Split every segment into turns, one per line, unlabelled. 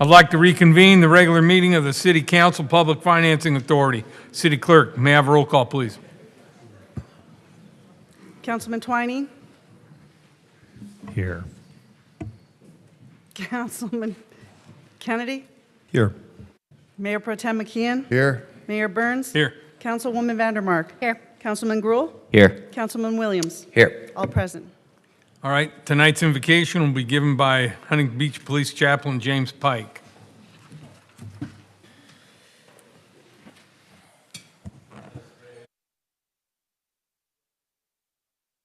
I'd like to reconvene the regular meeting of the City Council Public Financing Authority. City Clerk, may I have a roll call, please?
Councilman Twining?
Here.
Councilman Kennedy?
Here.
Mayor Pro Tem McKeon?
Here.
Mayor Burns?
Here.
Councilwoman Vandermark?
Here.
Councilman Gruhl?
Here.
Councilman Williams?
Here.
All present.
All right, tonight's invocation will be given by Huntington Beach Police Chaplain James Pike.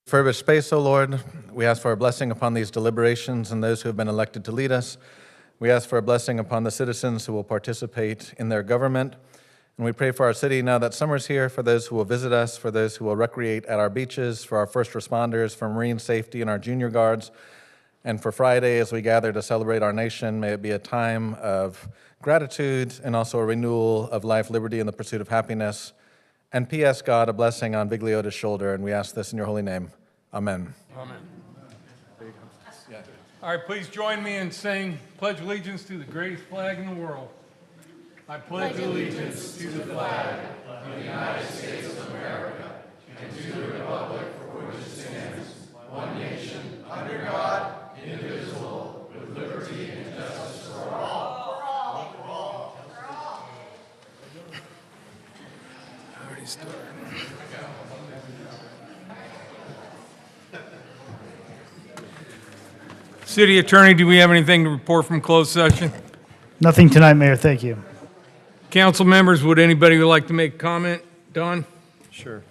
For this space, O Lord, we ask for a blessing upon these deliberations and those who have been elected to lead us. We ask for a blessing upon the citizens who will participate in their government. And we pray for our city now that summer's here, for those who will visit us, for those who will recreate at our beaches, for our first responders, for marine safety and our junior guards. And for Friday, as we gather to celebrate our nation, may it be a time of gratitude and also a renewal of life, liberty, and the pursuit of happiness. And P.S. God, a blessing on Big Leota's shoulder, and we ask this in your holy name. Amen.
Amen. All right, please join me in saying Pledge Allegiance to the greatest flag in the world. I pledge allegiance to the flag of the United States of America and to the republic for which it stands, one nation, under God, indivisible, with liberty and justice for all. I already started. City Attorney, do we have anything to report from closed session?
Nothing tonight, Mayor. Thank you.
Council members, would anybody who would like to make a comment? Don?
Sure.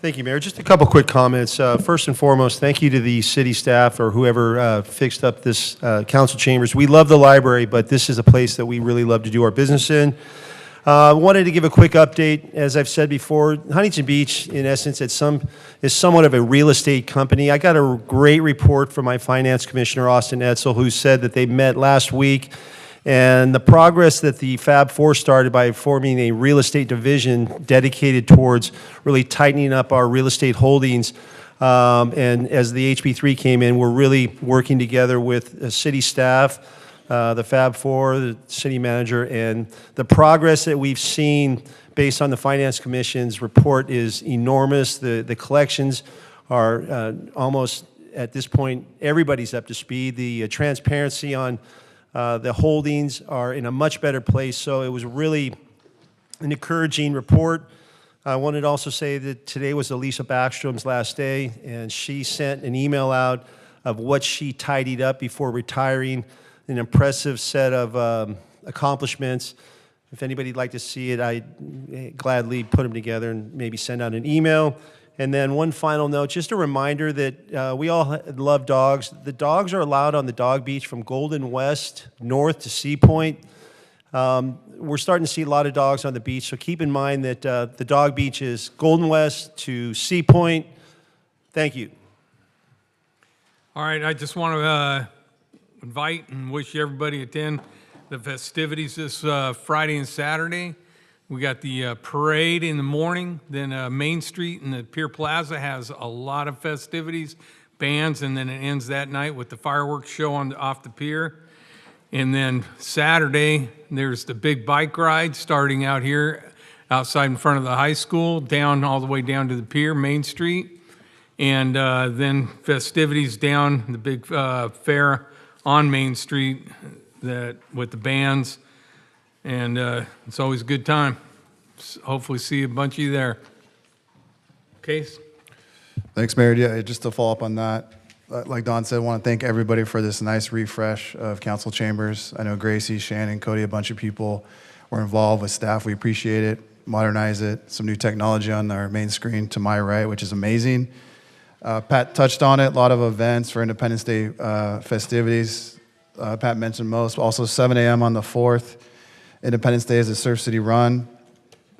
Thank you, Mayor. Just a couple quick comments. First and foremost, thank you to the city staff or whoever fixed up this council chambers. We love the library, but this is a place that we really love to do our business in. Wanted to give a quick update. As I've said before, Huntington Beach, in essence, is somewhat of a real estate company. I got a great report from my finance commissioner, Austin Edsel, who said that they met last week, and the progress that the Fab Four started by forming a real estate division dedicated towards really tightening up our real estate holdings. And as the HB3 came in, we're really working together with city staff, the Fab Four, the city manager, and the progress that we've seen based on the Finance Commission's report is enormous. The collections are almost, at this point, everybody's up to speed. The transparency on the holdings are in a much better place, so it was really an encouraging report. I wanted to also say that today was Elisa Backstrom's last day, and she sent an email out of what she tidied up before retiring, an impressive set of accomplishments. If anybody'd like to see it, I'd gladly put them together and maybe send out an email. And then one final note, just a reminder that we all love dogs. The dogs are allowed on the dog beach from Golden West north to Sea Point. We're starting to see a lot of dogs on the beach, so keep in mind that the dog beach is Golden West to Sea Point. Thank you.
All right, I just want to invite and wish everybody attend the festivities this Friday and Saturday. We got the parade in the morning, then Main Street and the Pier Plaza has a lot of festivities, bands, and then it ends that night with the fireworks show off the pier. And then Saturday, there's the big bike ride starting out here outside in front of the high school, down all the way down to the pier, Main Street. And then festivities down the big fair on Main Street with the bands. And it's always a good time. Hopefully see a bunch of you there. Case?
Thanks, Mayor. Yeah, just to follow up on that, like Don said, I want to thank everybody for this nice refresh of council chambers. I know Gracie, Shannon, Cody, a bunch of people were involved with staff. We appreciate it. Modernize it. Some new technology on our main screen to my right, which is amazing. Pat touched on it. A lot of events for Independence Day festivities. Pat mentioned most. Also 7 a.m. on the 4th. Independence Day is a Surf City Run.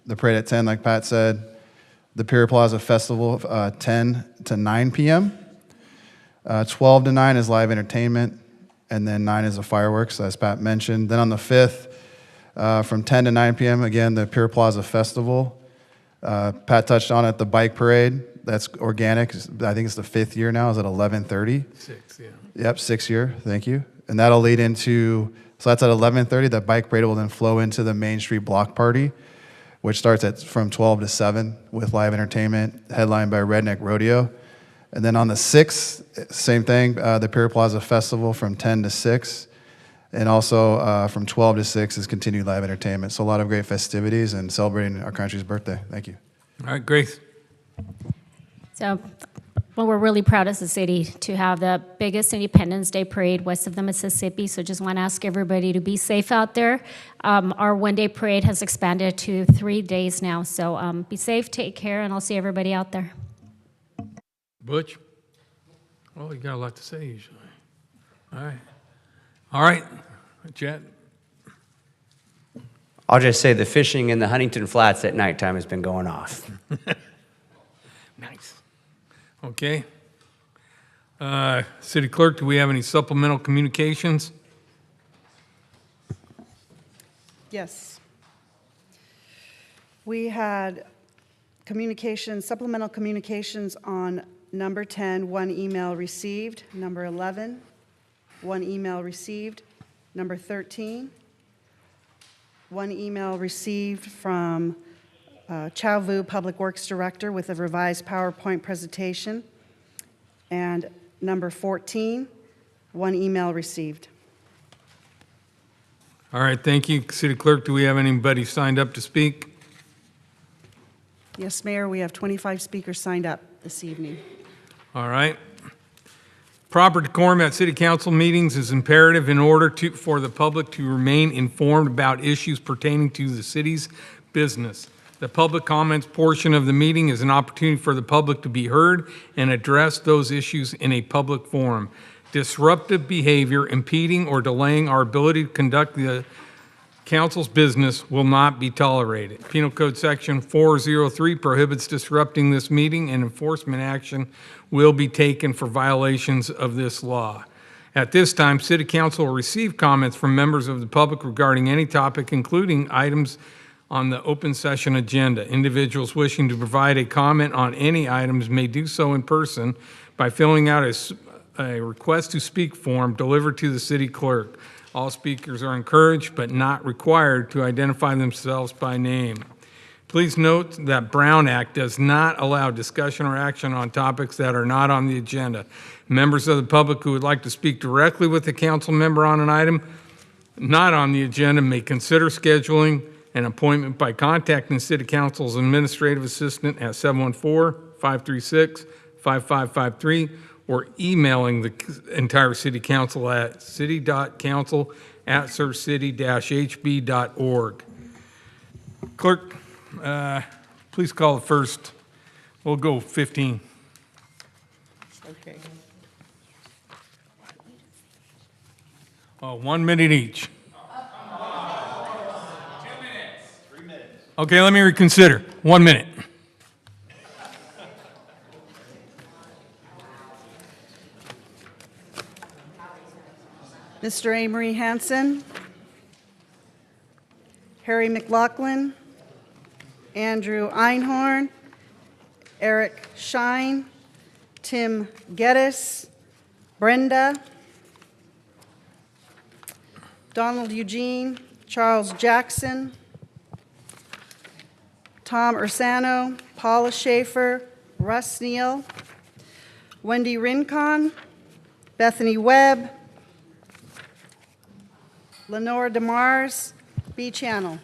The parade at 10, like Pat said. The Pier Plaza Festival, 10 to 9 p.m. 12 to 9 is live entertainment. And then 9 is the fireworks, as Pat mentioned. Then on the 5th, from 10 to 9 p.m., again, the Pier Plaza Festival. Pat touched on it, the bike parade. That's organic. I think it's the 5th year now. Is it 11:30?
6, yeah.
Yep, 6th year. Thank you. And that'll lead into So that's at 11:30. The bike parade will then flow into the Main Street Block Party, which starts from 12 to 7 with live entertainment headlined by Redneck Rodeo. And then on the 6th, same thing, the Pier Plaza Festival from 10 to 6. And also from 12 to 6 is continued live entertainment. So a lot of great festivities and celebrating our country's birthday. Thank you.
All right, Grace.
So, well, we're really proud as a city to have the biggest Independence Day parade west of the Mississippi. So just want to ask everybody to be safe out there. Our one-day parade has expanded to 3 days now. So be safe, take care, and I'll see everybody out there.
Butch? Well, you got a lot to say usually. All right, Chet.
I'll just say the fishing in the Huntington Flats at nighttime has been going off.
Nice. Okay. City Clerk, do we have any supplemental communications?
Yes. We had supplemental communications on number 10, one email received. Number 11, one email received. Number 13, one email received from Chow Vu, Public Works Director, with a revised PowerPoint presentation. And number 14, one email received.
All right, thank you. City Clerk, do we have anybody signed up to speak?
Yes, Mayor, we have 25 speakers signed up this evening.
All right. Proper decorum at city council meetings is imperative in order for the public to remain informed about issues pertaining to the city's business. The public comments portion of the meeting is an opportunity for the public to be heard and address those issues in a public forum. Disruptive behavior impeding or delaying our ability to conduct the council's business will not be tolerated. Penal Code Section 403 prohibits disrupting this meeting, and enforcement action will be taken for violations of this law. At this time, City Council will receive comments from members of the public regarding any topic, including items on the open session agenda. Individuals wishing to provide a comment on any items may do so in person by filling out a request to speak form delivered to the city clerk. All speakers are encouraged but not required to identify themselves by name. Please note that Brown Act does not allow discussion or action on topics that are not on the agenda. Members of the public who would like to speak directly with a council member on an item not on the agenda may consider scheduling an appointment by contacting City Council's administrative assistant at 714-536-5553 or emailing the entire City Council at city.council@surfcity-hb.org. Clerk, please call the first. We'll go 15.
Okay.
1 minute each. 2 minutes. 3 minutes. Okay, let me reconsider. 1 minute.
Mr. Amory Hanson, Harry McLaughlin, Andrew Einhorn, Eric Shine, Tim Geddes, Brenda, Donald Eugene, Charles Jackson, Tom Ursano, Paula Schaefer, Russ Neal, Wendy Rincon, Bethany Webb, Lenore DeMars, B Channel.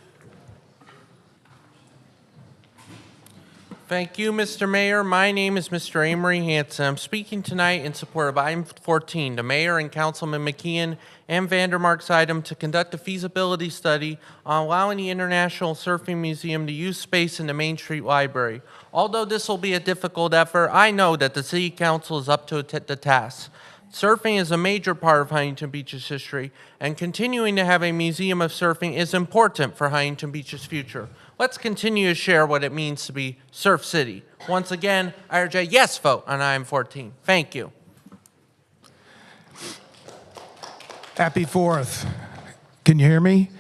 Thank you, Mr. Mayor. My name is Mr. Amory Hanson. I'm speaking tonight in support of item 14, the Mayor and Councilman McKeon and Vandermark's item to conduct a feasibility study on allowing the International Surfing Museum to use space in the Main Street Library. Although this will be a difficult effort, I know that the City Council is up to the task. Surfing is a major part of Huntington Beach's history, and continuing to have a museum of surfing is important for Huntington Beach's future. Let's continue to share what it means to be Surf City. Once again, I urge a yes vote on item 14. Thank you.
Happy 4th. Can you hear me?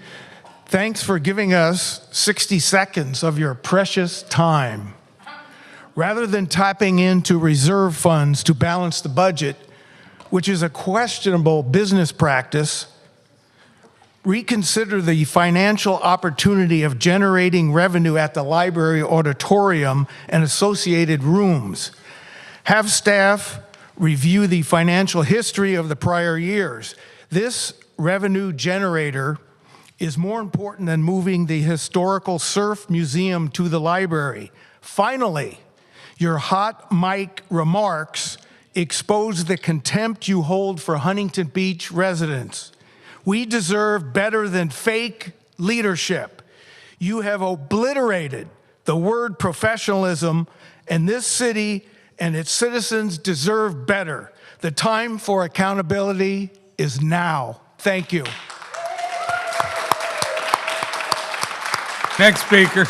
Thanks for giving us 60 seconds of your precious time. Rather than tapping into reserve funds to balance the budget, which is a questionable business practice, reconsider the financial opportunity of generating revenue at the library auditorium and associated rooms. Have staff review the financial history of the prior years. This revenue generator is more important than moving the historical surf museum to the library. Finally, your hot mic remarks expose the contempt you hold for Huntington Beach residents. We deserve better than fake leadership. You have obliterated the word professionalism, and this city and its citizens deserve better. The time for accountability is now. Thank you.
Next speaker.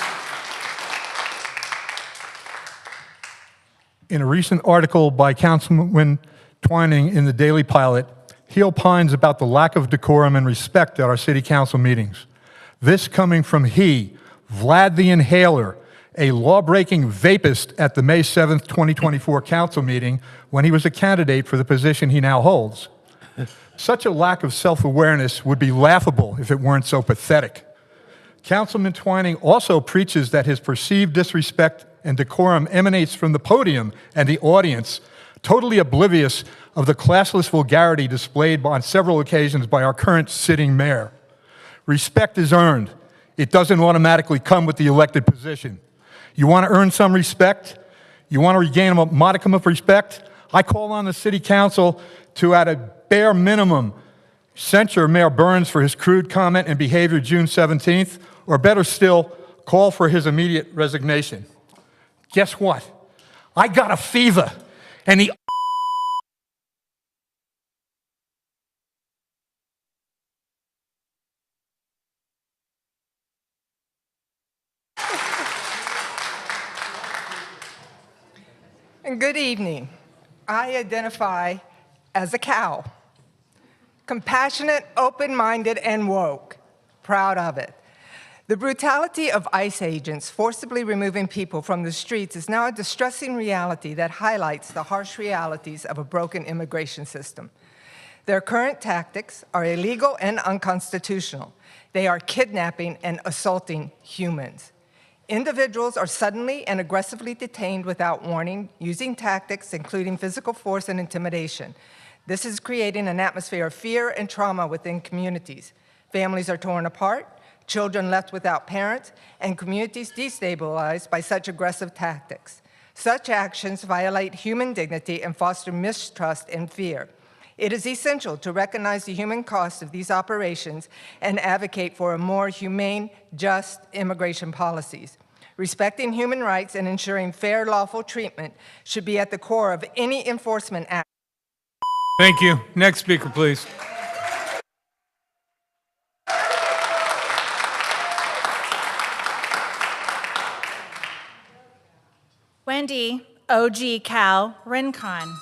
In a recent article by Councilman Twining in the Daily Pilot, he opines about the lack of decorum and respect at our city council meetings. This coming from he, Vlad the Inhaler, a law-breaking vapist at the May 7th, 2024 council meeting when he was a candidate for the position he now holds. Such a lack of self-awareness would be laughable if it weren't so pathetic. Councilman Twining also preaches that his perceived disrespect and decorum emanates from the podium and the audience, totally oblivious of the classless vulgarity displayed on several occasions by our current sitting mayor. Respect is earned. It doesn't automatically come with the elected position. You want to earn some respect? You want to regain a modicum of respect? I call on the city council to, at a bare minimum, censure Mayor Burns for his crude comment and behavior June 17th, or better still, call for his immediate resignation. Guess what? I got a fever, and the
And good evening. I identify as a cow. Compassionate, open-minded, and woke. Proud of it. The brutality of ICE agents forcibly removing people from the streets is now a distressing reality that highlights the harsh realities of a broken immigration system. Their current tactics are illegal and unconstitutional. They are kidnapping and assaulting humans. Individuals are suddenly and aggressively detained without warning, using tactics including physical force and intimidation. This is creating an atmosphere of fear and trauma within communities. Families are torn apart, children left without parents, and communities destabilized by such aggressive tactics. Such actions violate human dignity and foster mistrust and fear. It is essential to recognize the human cost of these operations and advocate for a more humane, just immigration policies. Respecting human rights and ensuring fair, lawful treatment should be at the core of any enforcement act.
Thank you. Next speaker, please.
Wendy OG Cal Rincon.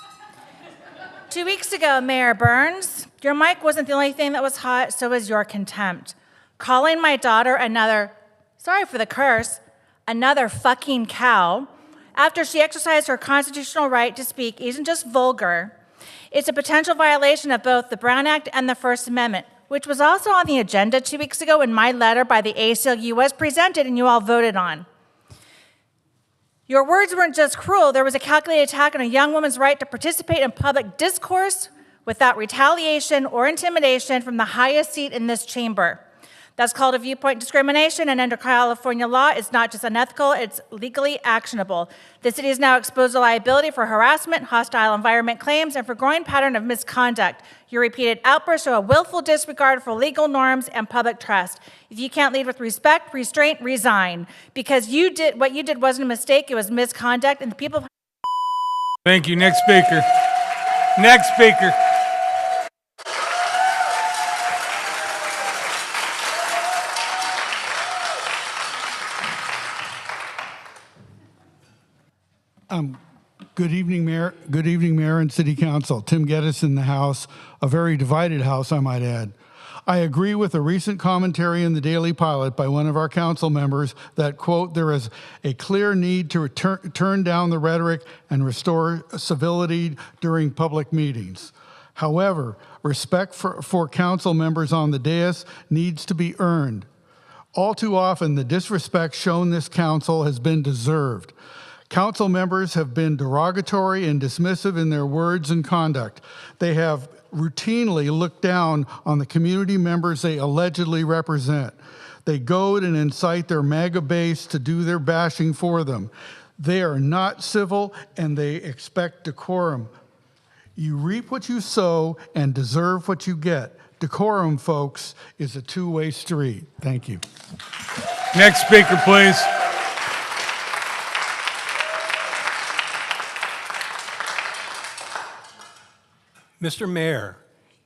2 weeks ago, Mayor Burns, your mic wasn't the only thing that was hot, so was your contempt. Calling my daughter another, sorry for the curse, another fucking cow after she exercised her constitutional right to speak isn't just vulgar. It's a potential violation of both the Brown Act and the First Amendment, which was also on the agenda 2 weeks ago when my letter by the ACLU was presented and you all voted on. Your words weren't just cruel, there was a calculated attack on a young woman's right to participate in public discourse without retaliation or intimidation from the highest seat in this chamber. That's called a viewpoint discrimination, and under California law, it's not just unethical, it's legally actionable. The city is now exposed to liability for harassment, hostile environment claims, and for growing pattern of misconduct. Your repeated outbursts show a willful disregard for legal norms and public trust. If you can't lead with respect, restraint, resign. Because what you did wasn't a mistake, it was misconduct, and the people...
Thank you. Next speaker. Next speaker.
Good evening, Mayor. Good evening, Mayor and City Council. Tim Geddes in the House, a very divided House, I might add. I agree with a recent commentary in the Daily Pilot by one of our council members that, quote, there is a clear need to turn down the rhetoric and restore civility during public meetings. However, respect for council members on the dais needs to be earned. All too often, the disrespect shown this council has been deserved. Council members have been derogatory and dismissive in their words and conduct. They have routinely looked down on the community members they allegedly represent. They goad and incite their MAGA base to do their bashing for them. They are not civil and they expect decorum. You reap what you sow and deserve what you get. Decorum, folks, is a two-way street. Thank you.
Next speaker, please.
Mr. Mayor,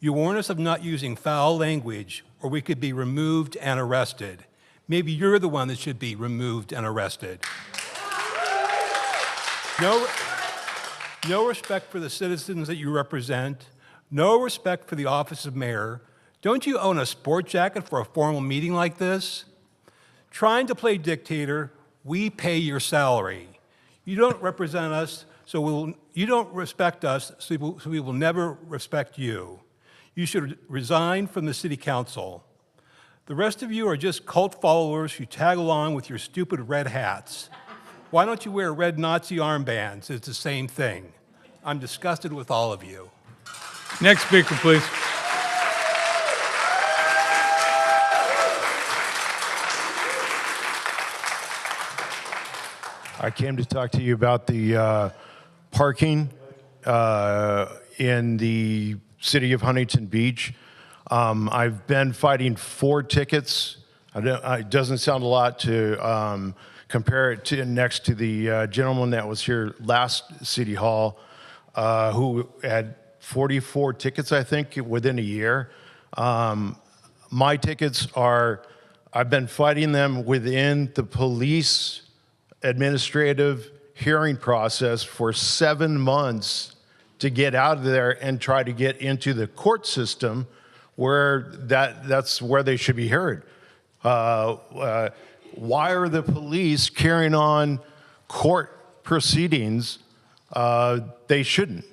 you warn us of not using foul language or we could be removed and arrested. Maybe you're the one that should be removed and arrested. No respect for the citizens that you represent. No respect for the office of mayor. Don't you own a sport jacket for a formal meeting like this? Trying to play dictator, we pay your salary. You don't represent us, you don't respect us, so we will never respect you. You should resign from the city council. The rest of you are just cult followers who tag along with your stupid red hats. Why don't you wear red Nazi armbands? It's the same thing. I'm disgusted with all of you.
Next speaker, please.
I came to talk to you about the parking in the city of Huntington Beach. I've been fighting 4 tickets. It doesn't sound a lot to compare it to next to the gentleman that was here last City Hall who had 44 tickets, I think, within a year. My tickets are, I've been fighting them within the police administrative hearing process for 7 months to get out of there and try to get into the court system where that's where they should be heard. Why are the police carrying on court proceedings? They shouldn't.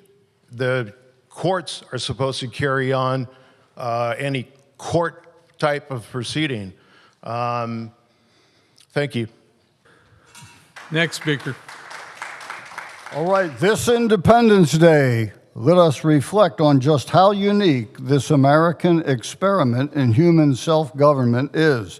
The courts are supposed to carry on any court type of proceeding. Thank you.
Next speaker.
All right, this Independence Day, let us reflect on just how unique this American experiment in human self-government is.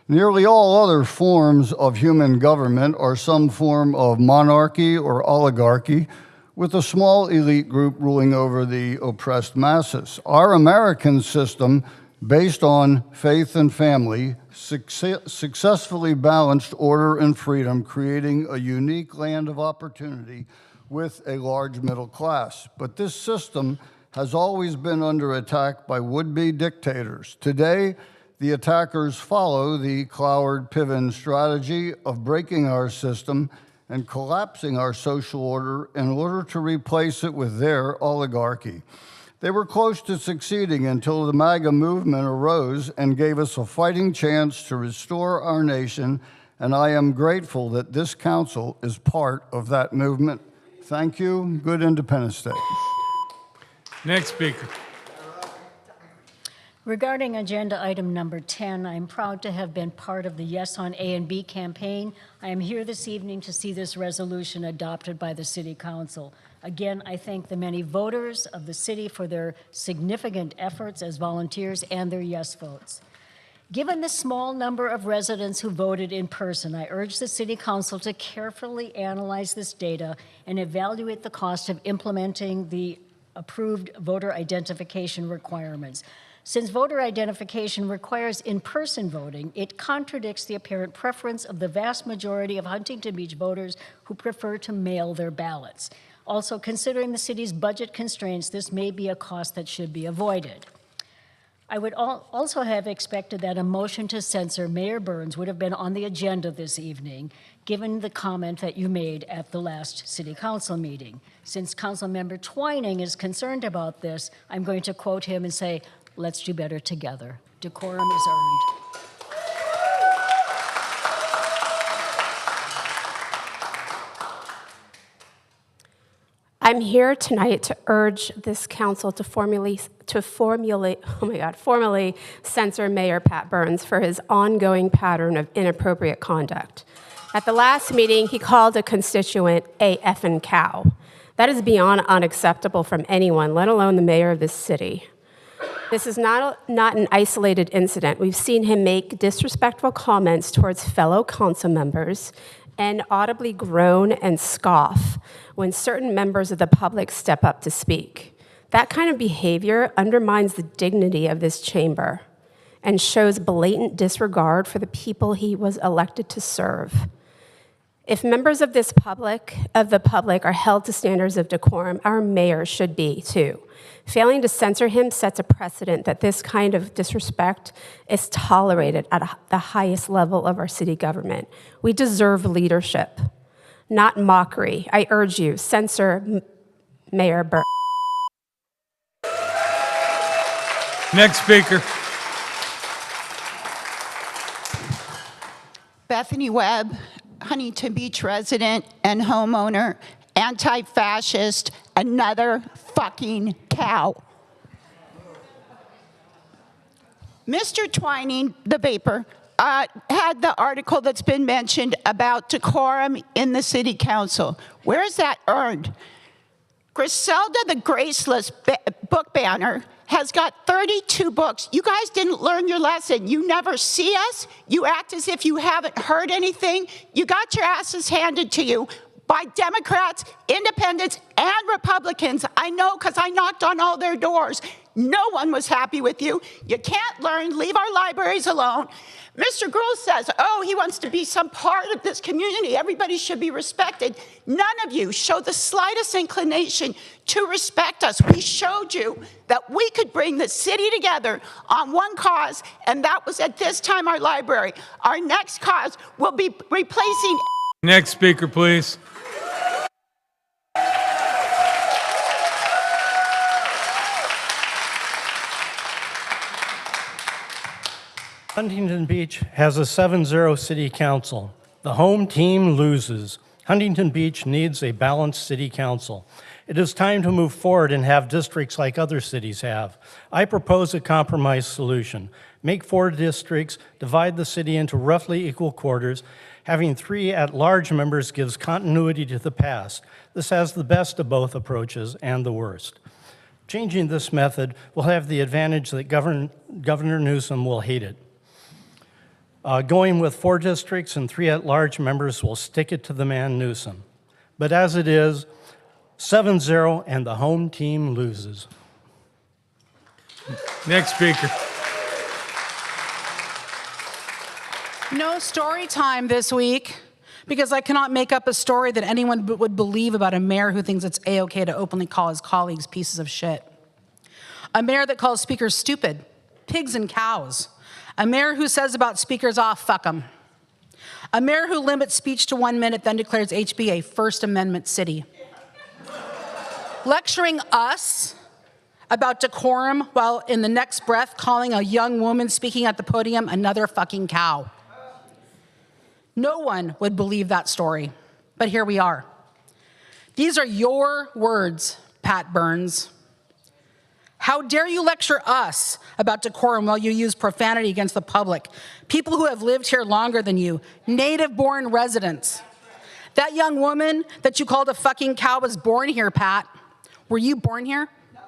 Nearly all other forms of human government are some form of monarchy or oligarchy, with a small elite group ruling over the oppressed masses. Our American system, based on faith and family, successfully balanced order and freedom, creating a unique land of opportunity with a large middle class. But this system has always been under attack by would-be dictators. Today, the attackers follow the Cloward-Piven strategy of breaking our system and collapsing our social order in order to replace it with their oligarchy. They were close to succeeding until the MAGA movement arose and gave us a fighting chance to restore our nation, and I am grateful that this council is part of that movement. Thank you. Good Independence Day.
Next speaker.
Regarding agenda item number 10, I am proud to have been part of the Yes on A and B campaign. I am here this evening to see this resolution adopted by the City Council. Again, I thank the many voters of the city for their significant efforts as volunteers and their yes votes. Given the small number of residents who voted in person, I urge the City Council to carefully analyze this data and evaluate the cost of implementing the approved voter identification requirements. Since voter identification requires in-person voting, it contradicts the apparent preference of the vast majority of Huntington Beach voters who prefer to mail their ballots. Also, considering the city's budget constraints, this may be a cost that should be avoided. I would also have expected that a motion to censor Mayor Burns would have been on the agenda this evening, given the comment that you made at the last City Council meeting. Since Councilmember Twining is concerned about this, I'm going to quote him and say, "Let's do better together. Decorum is earned."
I I'm here tonight to urge this council to formally censor Mayor Pat Burns for his ongoing pattern of inappropriate conduct. At the last meeting, he called a constituent a effing cow. That is beyond unacceptable from anyone, let alone the mayor of this city. This is not an isolated incident. We've seen him make disrespectful comments towards fellow council members and audibly groan and scoff when certain members of the public step up to speak. That kind of behavior undermines the dignity of this chamber and shows blatant disregard for the people he was elected to serve. If members of the public are held to standards of decorum, our mayor should be too. Failing to censor him sets a precedent that this kind of disrespect is tolerated at the highest level of our city government. We deserve leadership, not mockery. I urge you, censor Mayor Burns.
Next speaker.
Bethany Webb, Huntington Beach resident and homeowner, anti-fascist, another fucking cow. Mr. Twining, the vapor, had the article that's been mentioned about decorum in the city council. Where is that earned? Griselda the Graceless book banner has got 32 books. You guys didn't learn your lesson. You never see us. You act as if you haven't heard anything. You got your asses handed to you by Democrats, Independents, and Republicans. I know because I knocked on all their doors. No one was happy with you. You can't learn. Leave our libraries alone. Mr. Gruhl says, oh, he wants to be some part of this community. Everybody should be respected. None of you show the slightest inclination to respect us. We showed you that we could bring the city together on one cause, and that was at this time our library. Our next cause will be replacing.
Next speaker, please.
Huntington Beach has a 7-0 city council. The home team loses. Huntington Beach needs a balanced city council. It is time to move forward and have districts like other cities have. I propose a compromise solution. Make 4 districts, divide the city into roughly equal quarters. Having 3 at-large members gives continuity to the past. This has the best of both approaches and the worst. Changing this method will have the advantage that Governor Newsom will hate it. Going with 4 districts and 3 at-large members will stick it to the man Newsom. But as it is, 7-0 and the home team loses.
Next speaker.
No story time this week because I cannot make up a story that anyone would believe about a mayor who thinks it's A-okay to openly call his colleagues pieces of shit. A mayor that calls speakers stupid, pigs and cows. A mayor who says about speakers, fuck them. A mayor who limits speech to 1 minute, then declares HB a First Amendment city. Lecturing us about decorum while in the next breath calling a young woman speaking at the podium another fucking cow. No one would believe that story, but here we are. These are your words, Pat Burns. How dare you lecture us about decorum while you use profanity against the public? People who have lived here longer than you, native-born residents. That young woman that you called a fucking cow was born here, Pat. Were you born here? No.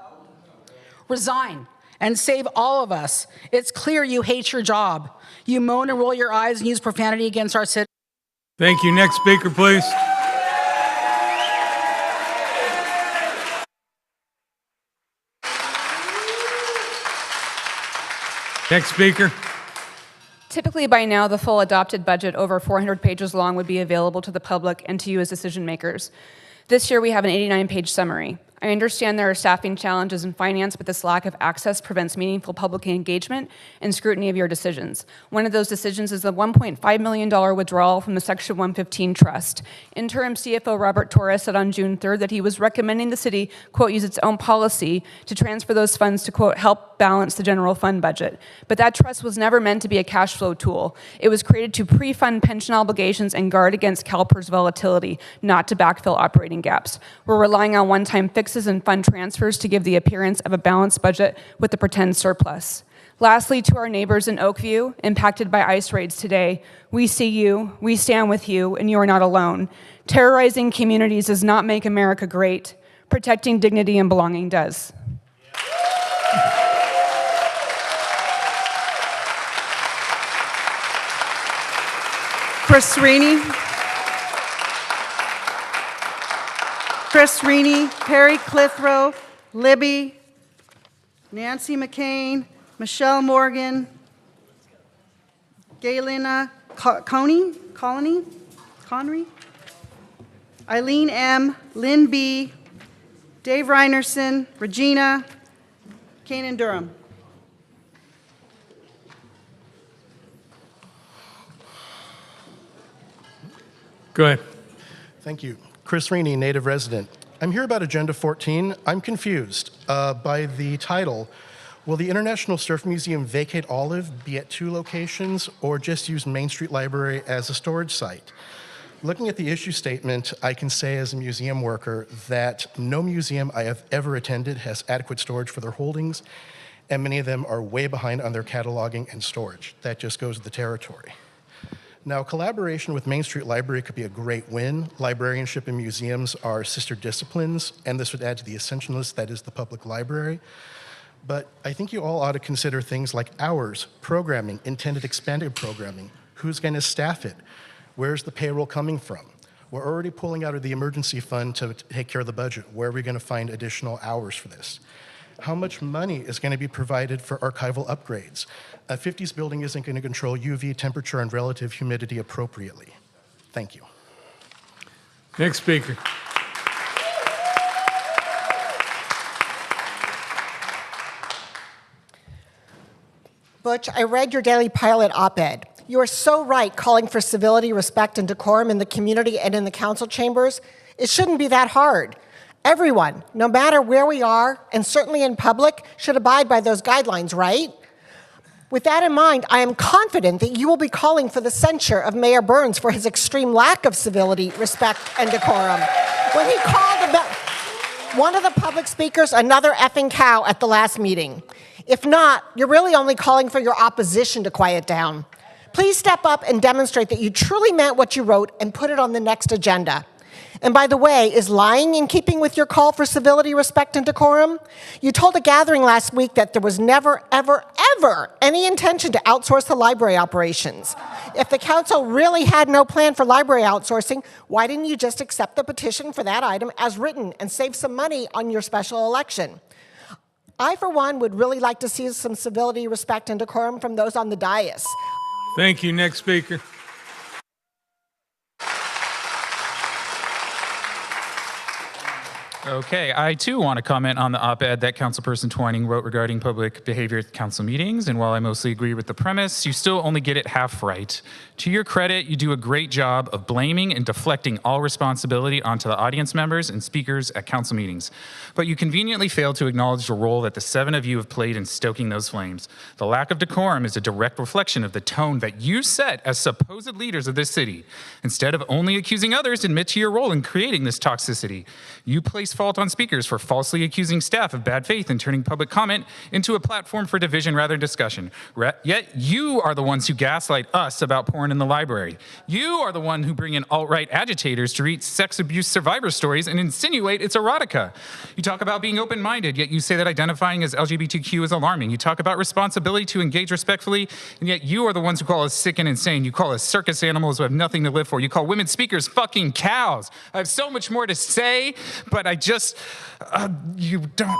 Resign and save all of us. It's clear you hate your job. You moan and roll your eyes and use profanity against our citizens.
Thank you. Next speaker, please. Next speaker.
Typically by now, the full adopted budget, over 400 pages long, would be available to the public and to you as decision makers. This year we have an 89-page summary. I understand there are staffing challenges in finance, but this lack of access prevents meaningful public engagement and scrutiny of your decisions. One of those decisions is the $1.5 million withdrawal from the Section 115 trust. Interim CFO Robert Torres said on June 3rd that he was recommending the city, quote, use its own policy to transfer those funds to, quote, help balance the general fund budget. But that trust was never meant to be a cash flow tool. It was created to pre-fund pension obligations and guard against CalPERS volatility, not to backfill operating gaps. We're relying on one-time fixes and fund transfers to give the appearance of a balanced budget with a pretend surplus. Lastly, to our neighbors in Oakview, impacted by ICE raids today, we see you, we stand with you, and you are not alone. Terrorizing communities does not make America great. Protecting dignity and belonging does.
Chris Rini, Perry Clithrow, Libby, Nancy McCain, Michelle Morgan, Gaylina Connery, Eileen M., Lynn B., Dave Reinerson, Regina, Kanan Durham.
Go ahead.
Thank you. Chris Rini, native resident. I'm here about Agenda 14. I'm confused by the title. Will the International Surf Museum vacate Olive, be at 2 locations, or just use Main Street Library as a storage site? Looking at the issue statement, I can say as a museum worker that no museum I have ever attended has adequate storage for their holdings, and many of them are way behind on their cataloging and storage. That just goes with the territory. Now, collaboration with Main Street Library could be a great win. Librarianship and museums are sister disciplines, and this would add to the essentialist that is the public library. But I think you all ought to consider things like hours, programming, intended expanded programming. Who's going to staff it? Where's the payroll coming from? We're already pulling out of the emergency fund to take care of the budget. Where are we going to find additional hours for this? How much money is going to be provided for archival upgrades? A 50s building isn't going to control UV, temperature, and relative humidity appropriately. Thank you.
Next speaker.
Butch, I read your Daily Pilot op-ed. You are so right calling for civility, respect, and decorum in the community and in the council chambers. It shouldn't be that hard. Everyone, no matter where we are, and certainly in public, should abide by those guidelines, right? With that in mind, I am confident that you will be calling for the censure of Mayor Burns for his extreme lack of civility, respect, and decorum. When he called one of the public speakers another effing cow at the last meeting. If not, you're really only calling for your opposition to quiet down. Please step up and demonstrate that you truly meant what you wrote and put it on the next agenda. And by the way, is lying in keeping with your call for civility, respect, and decorum? You told a gathering last week that there was never, ever, ever any intention to outsource the library operations. If the council really had no plan for library outsourcing, why didn't you just accept the petition for that item as written and save some money on your special election? I, for one, would really like to see some civility, respect, and decorum from those on the dais.
Thank you. Next speaker.
Okay, I too want to comment on the op-ed that Councilperson Twining wrote regarding public behavior at council meetings, and while I mostly agree with the premise, you still only get it half right. To your credit, you do a great job of blaming and deflecting all responsibility onto the audience members and speakers at council meetings. But you conveniently fail to acknowledge the role that the 7 of you have played in stoking those flames. The lack of decorum is a direct reflection of the tone that you set as supposed leaders of this city. Instead of only accusing others, admit to your role in creating this toxicity. You place fault on speakers for falsely accusing staff of bad faith and turning public comment into a platform for division rather than discussion. Yet you are the ones who gaslight us about porn in the library. You are the one who bring in alt-right agitators to read sex abuse survivor stories and insinuate it's erotica. You talk about being open-minded, yet you say that identifying as LGBTQ is alarming. You talk about responsibility to engage respectfully, and yet you are the ones who call us sick and insane. You call us circus animals who have nothing to live for. You call women speakers fucking cows. I have so much more to say, but I just, you don't.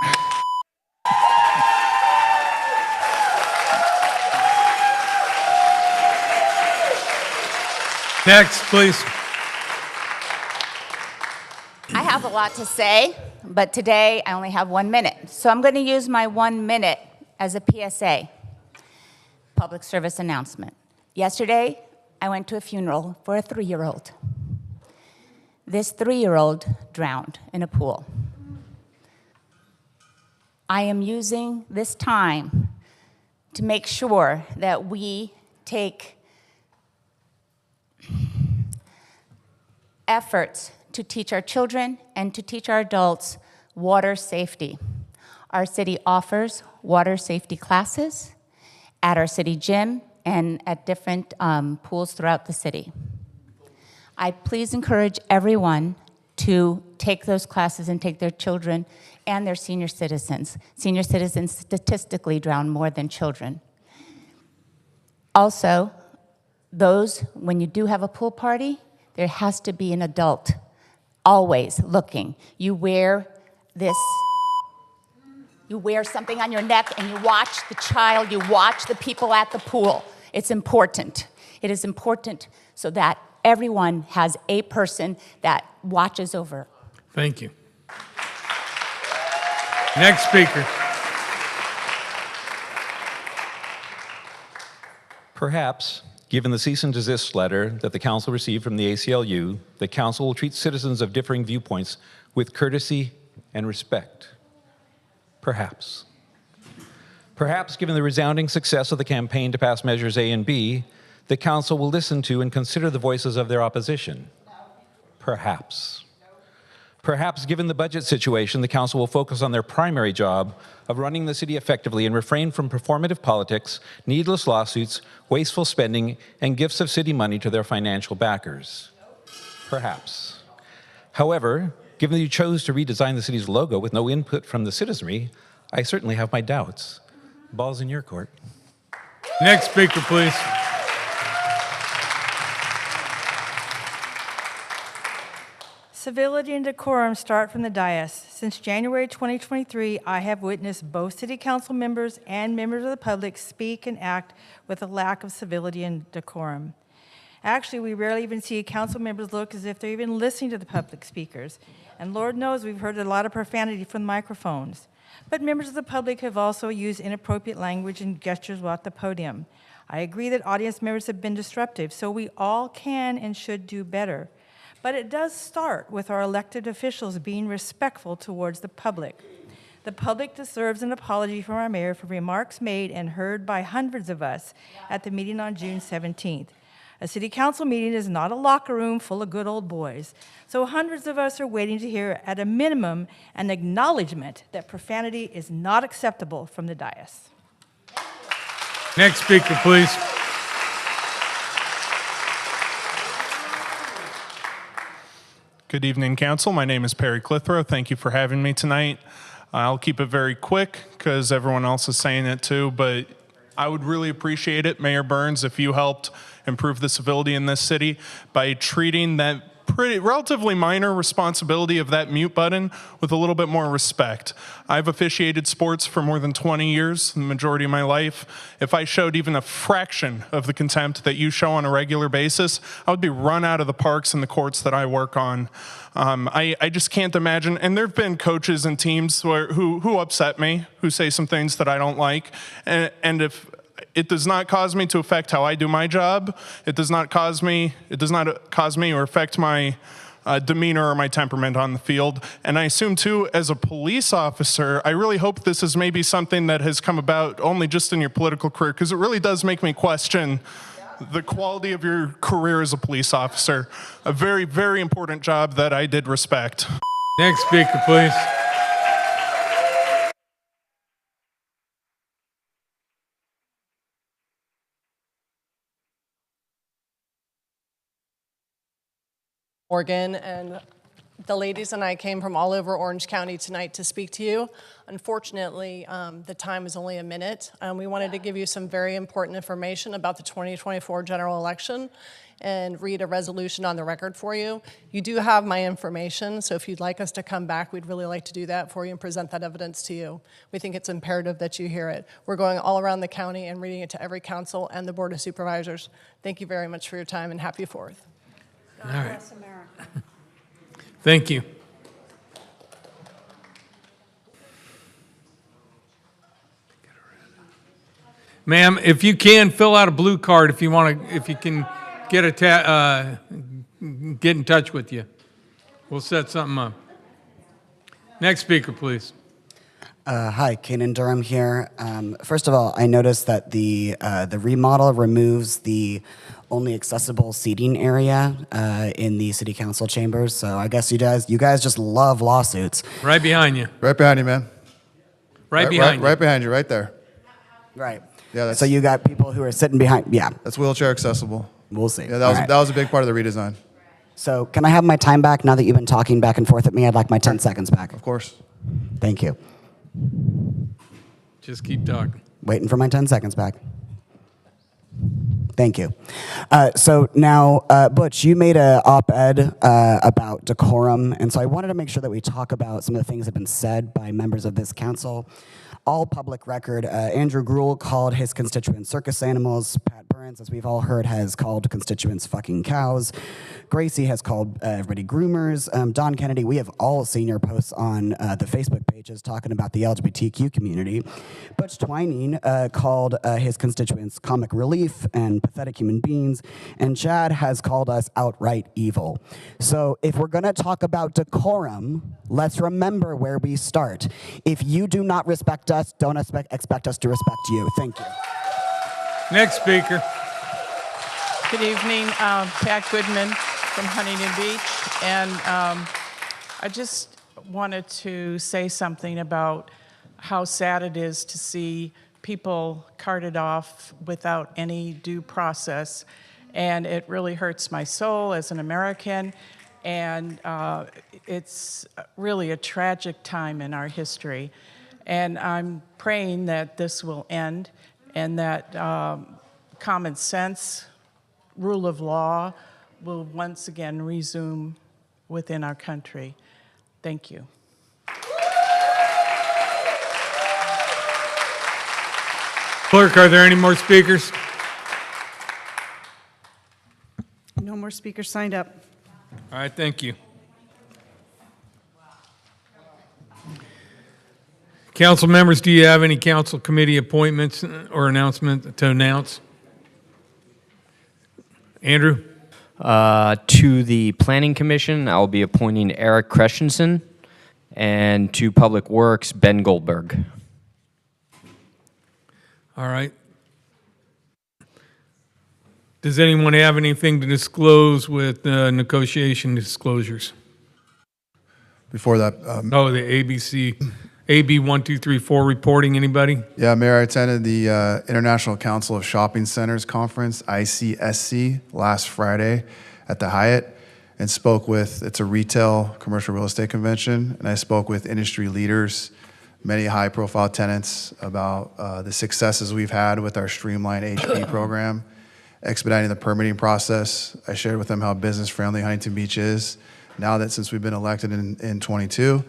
Next, please.
I have a lot to say.
but today I only have 1 minute. So I'm going to use my 1 minute as a PSA, public service announcement. Yesterday, I went to a funeral for a 3-year-old. This 3-year-old drowned in a pool. I am using this time to make sure that we take efforts to teach our children and to teach our adults water safety. Our city offers water safety classes at our city gym and at different pools throughout the city. I please encourage everyone to take those classes and take their children and their senior citizens. Senior citizens statistically drown more than children. Also, when you do have a pool party, there has to be an adult always looking. You wear something on your neck and you watch the child, you watch the people at the pool. It's important. It is important so that everyone has a person that watches over.
Thank you. Next speaker.
Perhaps, given the cease and desist letter that the council received from the ACLU, the council will treat citizens of differing viewpoints with courtesy and respect. Perhaps. Perhaps, given the resounding success of the campaign to pass measures A and B, the council will listen to and consider the voices of their opposition. Perhaps. Perhaps, given the budget situation, the council will focus on their primary job of running the city effectively and refrain from performative politics, needless lawsuits, wasteful spending, and gifts of city money to their financial backers. Perhaps. However, given that you chose to redesign the city's logo with no input from the citizenry, I certainly have my doubts. Ball's in your court.
Next speaker, please.
Civility and decorum start from the dais. Since January 2023, I have witnessed both city council members and members of the public speak and act with a lack of civility and decorum. Actually, we rarely even see council members look as if they're even listening to the public speakers. And Lord knows we've heard a lot of profanity from the microphones. But members of the public have also used inappropriate language and gestures while at the podium. I agree that audience members have been disruptive, so we all can and should do better. But it does start with our elected officials being respectful towards the public. The public deserves an apology from our mayor for remarks made and heard by hundreds of us at the meeting on June 17th. A city council meeting is not a locker room full of good old boys. So hundreds of us are waiting to hear, at a minimum, an acknowledgement that profanity is not acceptable from the dais.
Next speaker, please.
Good evening, Council. My name is Perry Clithrow. Thank you for having me tonight. I'll keep it very quick because everyone else is saying it too, but I would really appreciate it, Mayor Burns, if you helped improve the civility in this city by treating that relatively minor responsibility of that mute button with a little bit more respect. I've officiated sports for more than 20 years, the majority of my life. If I showed even a fraction of the contempt that you show on a regular basis, I would be run out of the parks and the courts that I work on. I just can't imagine, and there have been coaches and teams who upset me, who say some things that I don't like, and if it does not cause me to affect how I do my job, it does not cause me or affect my demeanor or my temperament on the field. And I assume too, as a police officer, I really hope this is maybe something that has come about only just in your political career, because it really does make me question the quality of your career as a police officer. A very, very important job that I did respect.
Next speaker, please.
Morgan, and the ladies and I came from all over Orange County tonight to speak to you. Unfortunately, the time is only a minute. We wanted to give you some very important information about the 2024 general election and read a resolution on the record for you. You do have my information, so if you'd like us to come back, we'd really like to do that for you and present that evidence to you. We think it's imperative that you hear it. We're going all around the county and reading it to every council and the Board of Supervisors. Thank you very much for your time, and happy 4th.
All right. Thank you. Ma'am, if you can, fill out a blue card if you want to, if you can get get in touch with you. We'll set something up. Next speaker, please.
Hi, Kanan Durham here. First of all, I noticed that the remodel removes the only accessible seating area in the city council chambers. So I guess you guys just love lawsuits.
Right behind you.
Right behind you, man.
Right behind you.
Right behind you, right there.
Right.
Yeah.
So you got people who are sitting behind. Yeah.
That's wheelchair accessible.
We'll see.
Yeah, that was a big part of the redesign.
So can I have my time back now that you've been talking back and forth at me? I'd like my 10 seconds back.
Of course.
Thank you.
Just keep talking.
Waiting for my 10 seconds back. Thank you. So now, Butch, you made an op-ed about decorum, and so I wanted to make sure that we talk about some of the things that have been said by members of this council. All public record, Andrew Gruhl called his constituents circus animals. Pat Burns, as we've all heard, has called constituents fucking cows. Gracie has called everybody groomers. Don Kennedy, we have all seen your posts on the Facebook pages talking about the LGBTQ community. Butch Twining called his constituents comic relief and pathetic human beings. And Chad has called us outright evil. So if we're going to talk about decorum, let's remember where we start. If you do not respect us, don't expect us to respect you. Thank you.
Next speaker.
Good evening, Pat Goodman from Huntington Beach. And I just wanted to say something about how sad it is to see people carted off without any due process. And it really hurts my soul as an American. And it's really a tragic time in our history. And I'm praying that this will end and that common sense, rule of law will once again resume within our country. Thank you.
Clerk, are there any more speakers?
No more speakers signed up.
All right, thank you. Council members, do you have any council committee appointments or announcement to announce? Andrew?
To the Planning Commission, I'll be appointing Eric Christensen, and to Public Works, Ben Goldberg.
All right. Does anyone have anything to disclose with negotiation disclosures?
Before that.
Oh, the AB 1234 reporting, anybody?
Yeah, Mayor, I attended the International Council of Shopping Centers Conference, ICSC, last Friday at the Hyatt, and spoke with, it's a retail commercial real estate convention, and I spoke with industry leaders, many high-profile tenants about the successes we've had with our streamlined HP program, expediting the permitting process. I shared with them how business-friendly Huntington Beach is, now that since we've been elected in 22,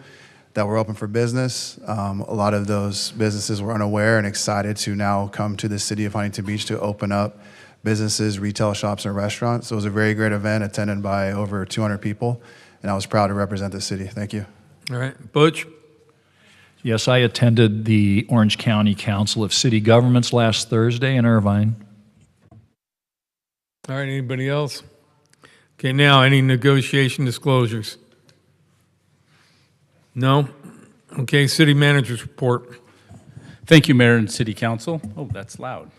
that we're open for business. A lot of those businesses were unaware and excited to now come to the city of Huntington Beach to open up businesses, retail shops, and restaurants. So it was a very great event attended by over 200 people, and I was proud to represent the city. Thank you.
All right, Butch?
Yes, I attended the Orange County Council of City Governments last Thursday in Irvine.
All right, anybody else? Okay, now, any negotiation disclosures? No? Okay, city manager's report.
Thank you, Mayor and City Council. Oh, that's loud.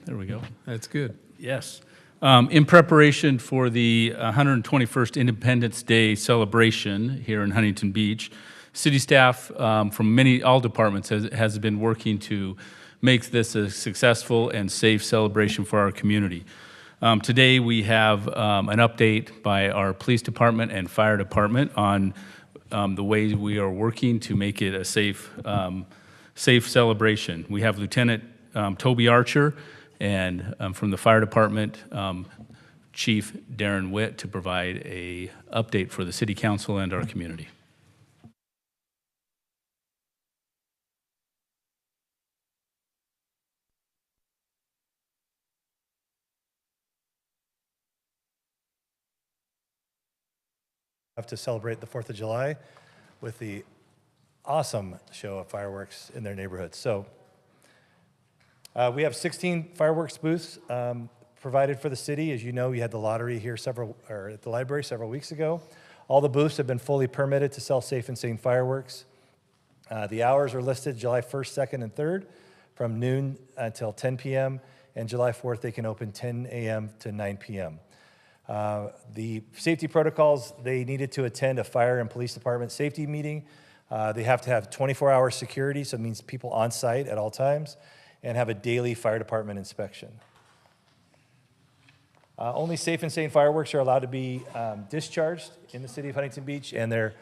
There we go.
That's good.
Yes. In preparation for the 121st Independence Day celebration here in Huntington Beach, city staff from all departments has been working to make this a successful and safe celebration for our community. Today we have an update by our police department and fire department on the ways we are working to make it a safe celebration. We have Lieutenant Toby Archer and from the fire department, Chief Darren Witt, to provide a update for the city council and our community.
Have to celebrate the 4th of July with the awesome show of fireworks in their neighborhoods. So We have 16 fireworks booths provided for the city. As you know, we had the lottery here at the library several weeks ago. All the booths have been fully permitted to sell safe and sane fireworks. The hours are listed July 1st, 2nd, and 3rd from noon until 10 p.m. and July 4th they can open 10 a.m. to 9 p.m. The safety protocols, they needed to attend a fire and police department safety meeting. They have to have 24-hour security, so it means people on site at all times, and have a daily fire department inspection. Only safe and sane fireworks are allowed to be discharged in the city of Huntington Beach, and I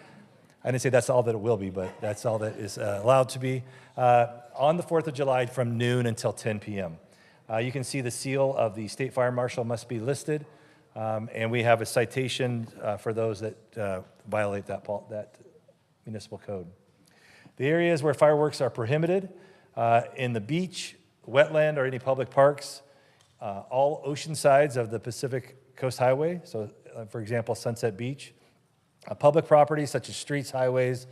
didn't say that's all that it will be, but that's all that is allowed to be on the 4th of July from noon until 10 p.m. You can see the seal of the state fire marshal must be listed, and we have a citation for those that violate that municipal code. The areas where fireworks are prohibited in the beach, wetland, or any public parks, all ocean sides of the Pacific Coast Highway, so for example, Sunset Beach, public properties such as streets, highways,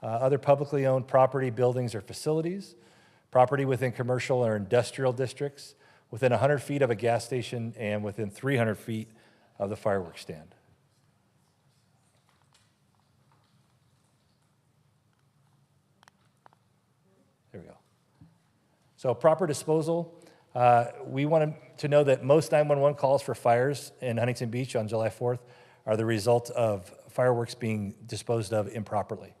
other publicly owned property, buildings, or facilities, property within commercial or industrial districts, within 100 feet of a gas station, and within 300 feet of the fireworks stand. There we go. So proper disposal. We want to know that most 911 calls for fires in Huntington Beach on July 4th are the result of fireworks being disposed of improperly.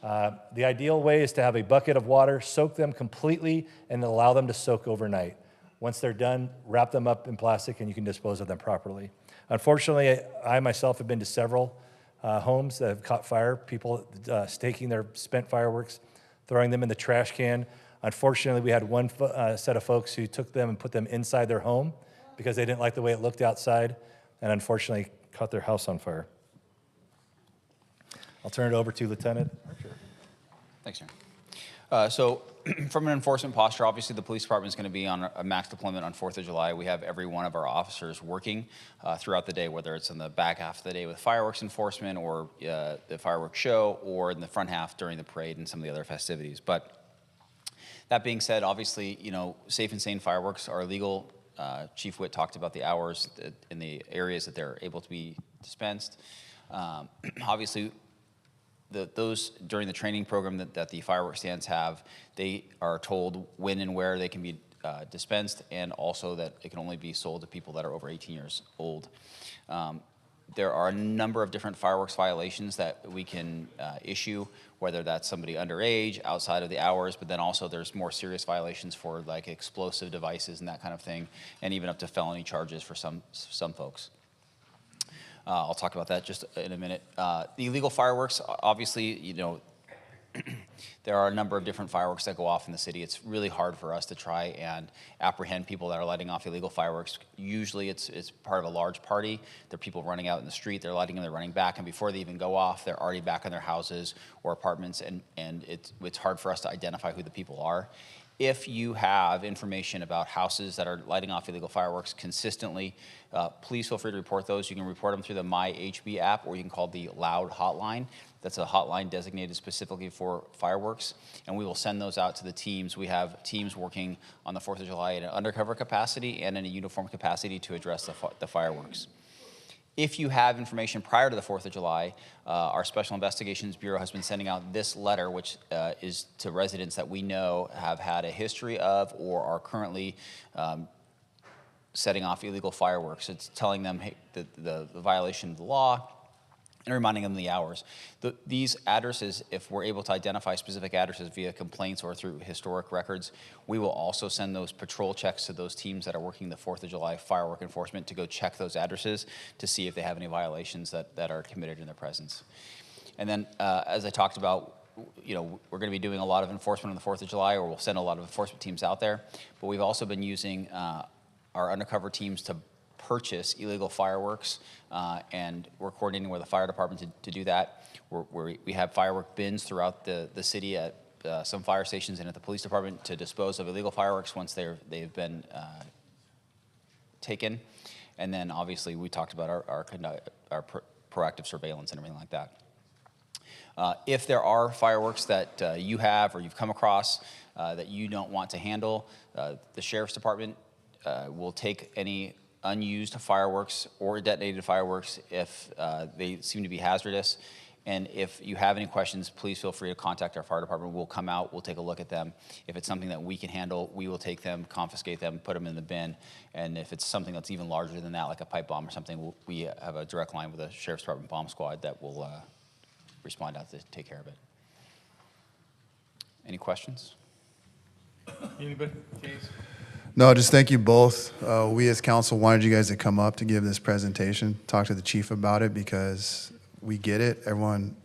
The ideal way is to have a bucket of water, soak them completely, and allow them to soak overnight. Once they're done, wrap them up in plastic and you can dispose of them properly. Unfortunately, I myself have been to several homes that have caught fire, people staking their spent fireworks, throwing them in the trash can. Unfortunately, we had one set of folks who took them and put them inside their home because they didn't like the way it looked outside, and unfortunately caught their house on fire. I'll turn it over to Lieutenant Archer.
Thanks, Aaron. So from an enforcement posture, obviously the police department is going to be on a max deployment on 4th of July. We have every one of our officers working throughout the day, whether it's in the back half of the day with fireworks enforcement or the fireworks show, or in the front half during the parade and some of the other festivities. But that being said, obviously, safe and sane fireworks are illegal. Chief Witt talked about the hours in the areas that they're able to be dispensed. Obviously, those during the training program that the fireworks stands have, they are told when and where they can be dispensed, and also that it can only be sold to people that are over 18 years old. There are a number of different fireworks violations that we can issue, whether that's somebody underage, outside of the hours, but then also there's more serious violations for like explosive devices and that kind of thing, and even up to felony charges for some folks. I'll talk about that just in a minute. The illegal fireworks, obviously, there are a number of different fireworks that go off in the city. It's really hard for us to try and apprehend people that are lighting off illegal fireworks. Usually it's part of a large party. There are people running out in the street, they're lighting them, they're running back, and before they even go off, they're already back in their houses or apartments, and it's hard for us to identify who the people are. If you have information about houses that are lighting off illegal fireworks consistently, please feel free to report those. You can report them through the My HB app, or you can call the Loud hotline. That's a hotline designated specifically for fireworks, and we will send those out to the teams. We have teams working on the 4th of July in an undercover capacity and in a uniform capacity to address the fireworks. If you have information prior to the 4th of July, our Special Investigations Bureau has been sending out this letter, which is to residents that we know have had a history of or are currently setting off illegal fireworks. It's telling them the violation of the law and reminding them of the hours. These addresses, if we're able to identify specific addresses via complaints or through historic records, we will also send those patrol checks to those teams that are working the 4th of July firework enforcement to go check those addresses to see if they have any violations that are committed in their presence. And then, as I talked about, we're going to be doing a lot of enforcement on the 4th of July, or we'll send a lot of enforcement teams out there, but we've also been using our undercover teams to purchase illegal fireworks, and we're coordinating with the fire department to do that. We have firework bins throughout the city at some fire stations and at the police department to dispose of illegal fireworks once they've been taken. And then obviously we talked about our proactive surveillance and everything like that. If there are fireworks that you have or you've come across that you don't want to handle, the Sheriff's Department will take any unused fireworks or detonated fireworks if they seem to be hazardous. And if you have any questions, please feel free to contact our fire department. We'll come out, we'll take a look at them. If it's something that we can handle, we will take them, confiscate them, put them in the bin. And if it's something that's even larger than that, like a pipe bomb or something, we have a direct line with the Sheriff's Department bomb squad that will respond out to take care of it. Any questions?
Anybody? James?
No, just thank you both. We as council wanted you guys to come up to give this presentation, talk to the chief about it, because we get it. Everyone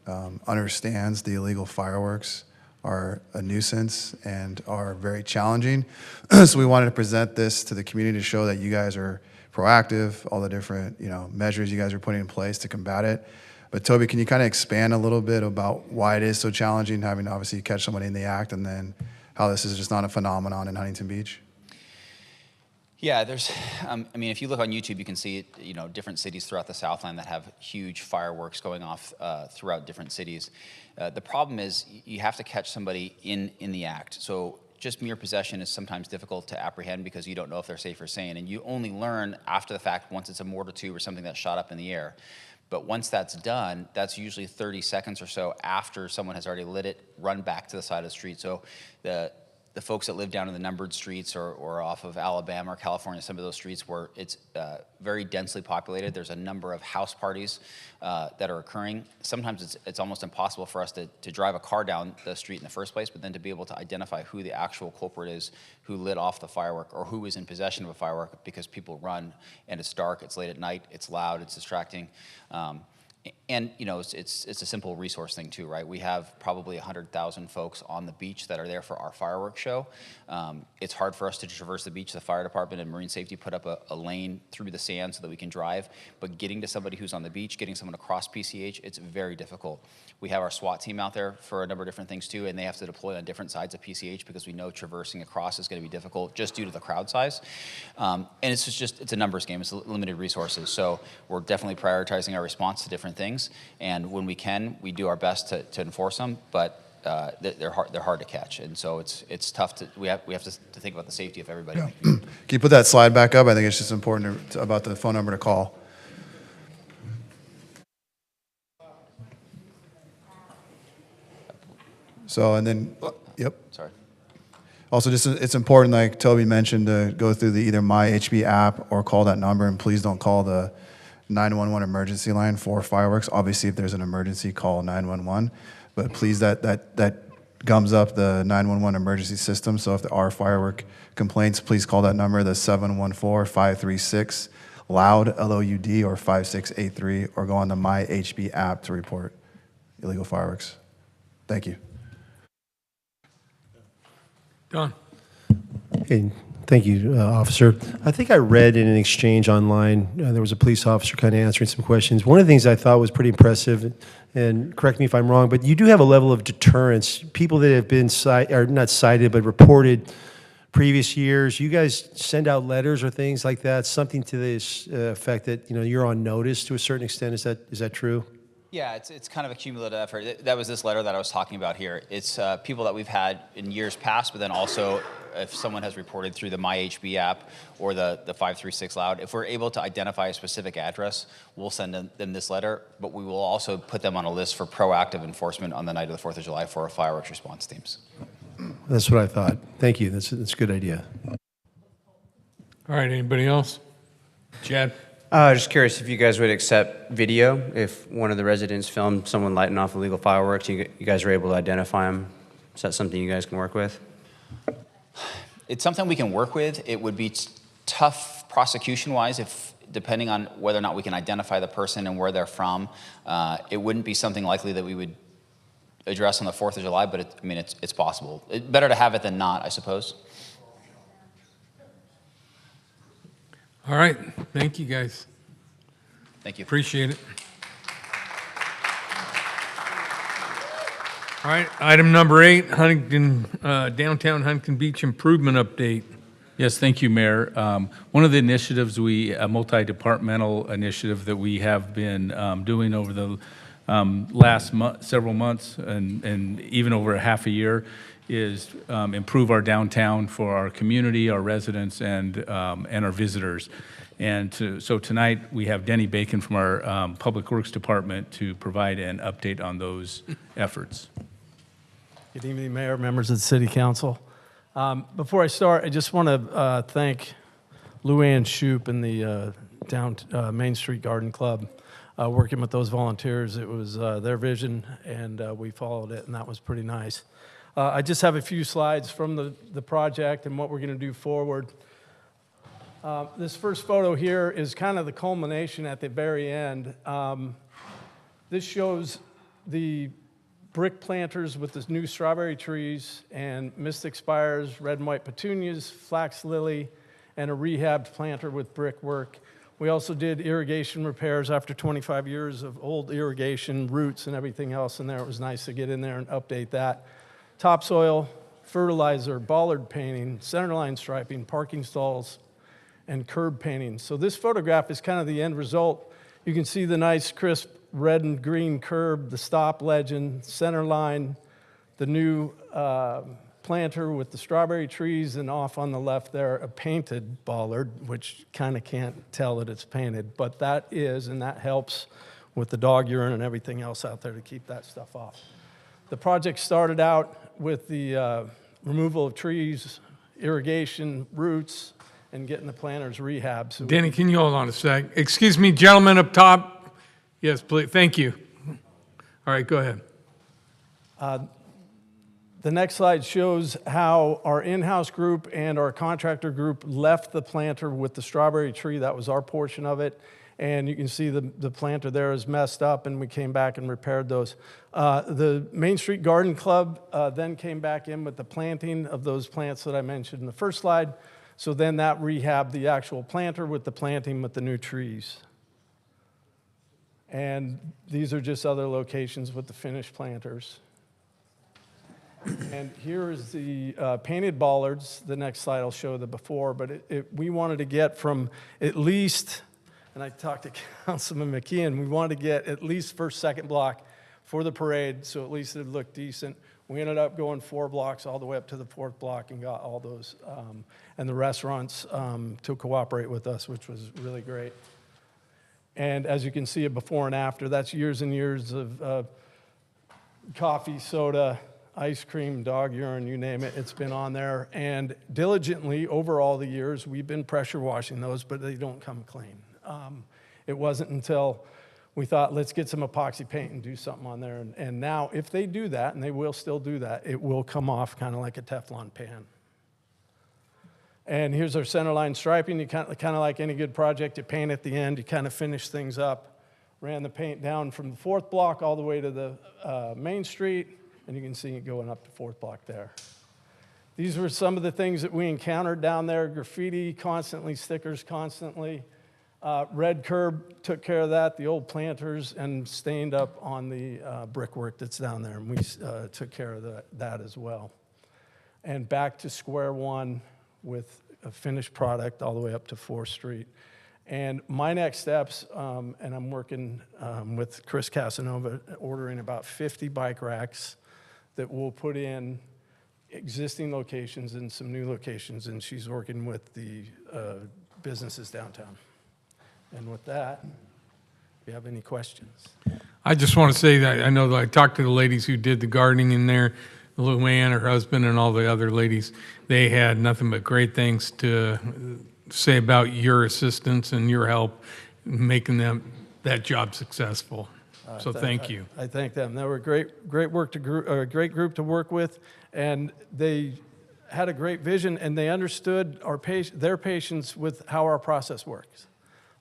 understands the illegal fireworks are a nuisance and are very challenging. So we wanted to present this to the community to show that you guys are proactive, all the different measures you guys are putting in place to combat it. But Toby, can you kind of expand a little bit about why it is so challenging having to obviously catch somebody in the act, and then how this is just not a phenomenon in Huntington Beach?
Yeah, there's, I mean, if you look on YouTube, you can see, different cities throughout the Southland that have huge fireworks going off throughout different cities. The problem is you have to catch somebody in the act. So just mere possession is sometimes difficult to apprehend because you don't know if they're safe or sane. And you only learn after the fact once it's a mortar tube or something that's shot up in the air. But once that's done, that's usually 30 seconds or so after someone has already lit it, run back to the side of the street. So the folks that live down in the numbered streets or off of Alabama or California, some of those streets where it's very densely populated, there's a number of house parties that are occurring. Sometimes it's almost impossible for us to drive a car down the street in the first place, but then to be able to identify who the actual culprit is who lit off the firework or who is in possession of a firework, because people run and it's dark, it's late at night, it's loud, it's distracting. And it's a simple resource thing too, right? We have probably 100,000 folks on the beach that are there for our fireworks show. It's hard for us to traverse the beach. The fire department and marine safety put up a lane through the sand so that we can drive. But getting to somebody who's on the beach, getting someone across PCH, it's very difficult. We have our SWAT team out there for a number of different things too, and they have to deploy on different sides of PCH because we know traversing across is going to be difficult just due to the crowd size. And it's a numbers game. It's limited resources. So we're definitely prioritizing our response to different things, and when we can, we do our best to enforce them, but they're hard to catch, and so it's tough to we have to think about the safety of everybody.
Yeah. Can you put that slide back up? I think it's just important about the phone number to call. So, and then, yep.
Sorry.
Also, just it's important, like Toby mentioned, to go through the either My HB app or call that number, and please don't call the 911 emergency line for fireworks. Obviously, if there's an emergency, call 911. But please, that gums up the 911 emergency system. So if there are firework complaints, please call that number, the 714-536-LOUD, LOUD, or 5683, or go on the My HB app to report illegal fireworks. Thank you.
Don.
Hey, thank you, officer. I think I read in an exchange online, there was a police officer kind of answering some questions. One of the things I thought was pretty impressive, and correct me if I'm wrong, but you do have a level of deterrence. People that have been not cited, but reported previous years, you guys send out letters or things like that, something to this effect that you're on notice to a certain extent. Is that true?
Yeah, it's kind of a cumulative effort. That was this letter that I was talking about here. It's people that we've had in years past, but then also if someone has reported through the My HB app or the 536 Loud, if we're able to identify a specific address, we'll send them this letter, but we will also put them on a list for proactive enforcement on the night of the 4th of July for our fireworks response teams.
That's what I thought. Thank you. That's a good idea.
All right, anybody else? Chad?
Just curious if you guys would accept video if one of the residents filmed someone lighting off illegal fireworks, you guys are able to identify them. Is that something you guys can work with?
It's something we can work with. It would be tough prosecution-wise if, depending on whether or not we can identify the person and where they're from. It wouldn't be something likely that we would address on the 4th of July, but it's possible. Better to have it than not, I suppose.
All right. Thank you, guys.
Thank you.
Appreciate it. All right. Item number 8, Huntington, downtown Huntington Beach improvement update.
Yes, thank you, Mayor. One of the initiatives, a multi-departmental initiative that we have been doing over the last several months and even over a half a year is improve our downtown for our community, our residents, and our visitors. And so tonight we have Denny Bacon from our Public Works Department to provide an update on those efforts.
Good evening, Mayor, members of the City Council. Before I start, I just want to thank Luann Shoup and the Main Street Garden Club. Working with those volunteers, it was their vision, and we followed it, and that was pretty nice. I just have a few slides from the project and what we're going to do forward. This first photo here is kind of the culmination at the very end. This shows the brick planters with the new strawberry trees and mystic spires, red and white petunias, flax lily, and a rehabbed planter with brickwork. We also did irrigation repairs after 25 years of old irrigation, roots and everything else in there. It was nice to get in there and update that. Topsoil, fertilizer, bollard painting, centerline striping, parking stalls, and curb painting. So this photograph is kind of the end result. You can see the nice crisp red and green curb, the stop legend, center line, the new planter with the strawberry trees, and off on the left there, a painted bollard, which kind of can't tell that it's painted, but that is, and that helps with the dog urine and everything else out there to keep that stuff off. The project started out with the removal of trees, irrigation, roots, and getting the planters rehabbed. So
Danny, can you hold on a sec? Excuse me, gentlemen up top. Yes, please. Thank you. All right, go ahead.
The next slide shows how our in-house group and our contractor group left the planter with the strawberry tree. That was our portion of it. And you can see the planter there is messed up, and we came back and repaired those. The Main Street Garden Club then came back in with the planting of those plants that I mentioned in the first slide. So then that rehabbed the actual planter with the planting with the new trees. And these are just other locations with the finished planters. And here is the painted bollards. The next slide will show the before, but we wanted to get from at least, and I talked to Councilman McKeon, we wanted to get at least first, second block for the parade, so at least it looked decent. We ended up going 4 blocks all the way up to the 4th block and got all those, and the restaurants to cooperate with us, which was really great. And as you can see, a before and after, that's years and years of coffee, soda, ice cream, dog urine, you name it, it's been on there. And diligently, over all the years, we've been pressure washing those, but they don't come clean. It wasn't until we thought, let's get some epoxy paint and do something on there. And now, if they do that, and they will still do that, it will come off kind of like a Teflon pan. And here's our centerline striping. You kind of like any good project, you paint at the end, you kind of finish things up. Ran the paint down from the 4th block all the way to the Main Street, and you can see it going up to 4th block there. These were some of the things that we encountered down there. Graffiti constantly, stickers constantly. Red curb took care of that, the old planters, and stained up on the brickwork that's down there. And we took care of that as well. And back to square one with a finished product all the way up to 4th Street. And my next steps, and I'm working with Chris Casanova, ordering about 50 bike racks that we'll put in existing locations and some new locations, and she's working with the businesses downtown. And with that, if you have any questions.
I just want to say that I know that I talked to the ladies who did the gardening in there, Luann, her husband, and all the other ladies. They had nothing but great things to say about your assistance and your help in making that job successful. So thank you.
I thank them. They were a great group to work with, and they had a great vision, and they understood their patients with how our process works.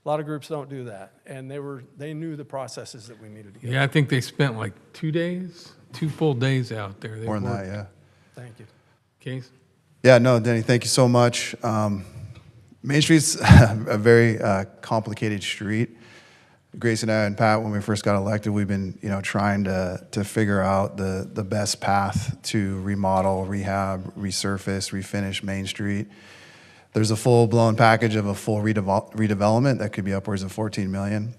A lot of groups don't do that, and they knew the processes that we needed to get.
Yeah, I think they spent like 2 days, 2 full days out there.
More than that, yeah.
Thank you.
Case?
Yeah, no, Denny, thank you so much. Main Street's a very complicated street. Grace and I and Pat, when we first got elected, we've been trying to figure out the best path to remodel, rehab, resurface, refinish Main Street. There's a full-blown package of a full redevelopment that could be upwards of $14 million.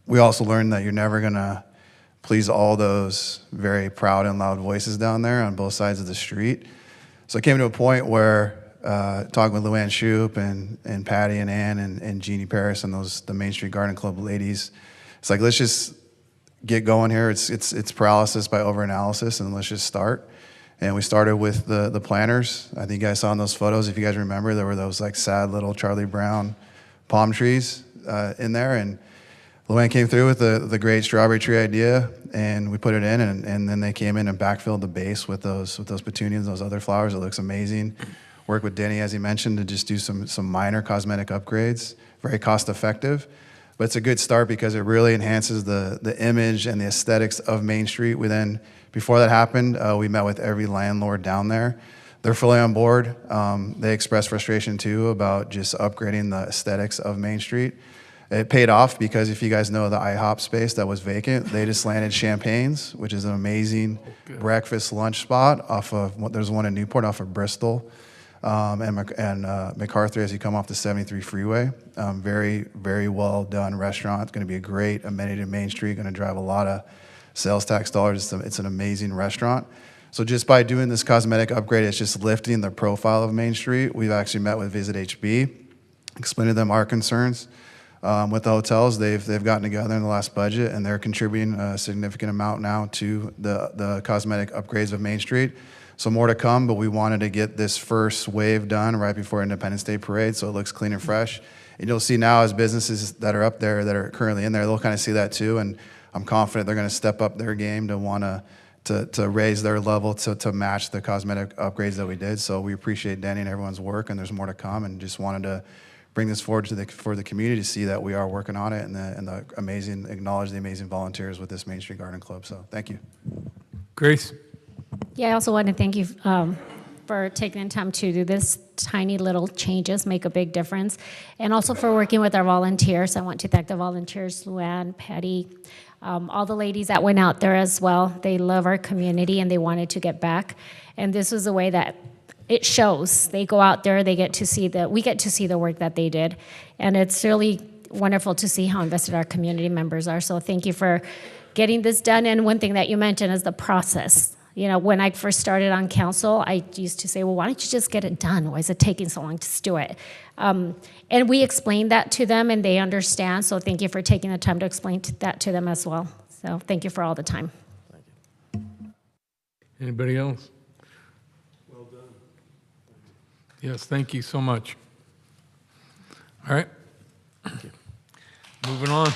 We also learned that you're never gonna please all those very proud and loud voices down there on both sides of the street. So it came to a point where talking with Luann Shoup and Patty and Ann and Jeannie Paris and the Main Street Garden Club ladies, it's like, let's just get going here. It's paralysis by overanalysis, and let's just start. And we started with the planters. I think you guys saw in those photos, if you guys remember, there were those like sad little Charlie Brown palm trees in there. And Luann came through with the great strawberry tree idea, and we put it in, and then they came in and backfilled the base with those petunias, those other flowers. It looks amazing. Work with Denny, as he mentioned, to just do some minor cosmetic upgrades, very cost effective. But it's a good start because it really enhances the image and the aesthetics of Main Street. We then, before that happened, we met with every landlord down there. They're fully on board. They expressed frustration too about just upgrading the aesthetics of Main Street. It paid off because if you guys know the IHOP space that was vacant, they just landed Champagne's, which is an amazing breakfast lunch spot off of, there's one in Newport off of Bristol. And MacArthur as you come off the 73 freeway. Very, very well done restaurant. It's going to be a great amenity to Main Street, going to drive a lot of sales tax dollars. It's an amazing restaurant. So just by doing this cosmetic upgrade, it's just lifting the profile of Main Street. We've actually met with Visit HB, explained to them our concerns. With the hotels, they've gotten together in the last budget, and they're contributing a significant amount now to the cosmetic upgrades of Main Street. So more to come, but we wanted to get this first wave done right before Independence Day Parade, so it looks clean and fresh. And you'll see now as businesses that are up there, that are currently in there, they'll kind of see that too, and I'm confident they're going to step up their game to want to raise their level to match the cosmetic upgrades that we did. So we appreciate Danny and everyone's work, and there's more to come, and just wanted to bring this forward for the community to see that we are working on it, and acknowledge the amazing volunteers with this Main Street Garden Club. So thank you.
Grace?
Yeah, I also want to thank you for taking the time to do this. Tiny little changes make a big difference. And also for working with our volunteers. I want to thank the volunteers, Luann, Patty, all the ladies that went out there as well. They love our community and they wanted to get back. And this was a way that it shows. They go out there, we get to see the work that they did. And it's really wonderful to see how invested our community members are. So thank you for getting this done. And one thing that you mentioned is the process. You know, when I first started on council, I used to say, well, why don't you just get it done? Why is it taking so long to do it? And we explained that to them, and they understand. So thank you for taking the time to explain that to them as well. So thank you for all the time.
Anybody else? Well done. Yes, thank you so much. All right. Moving on.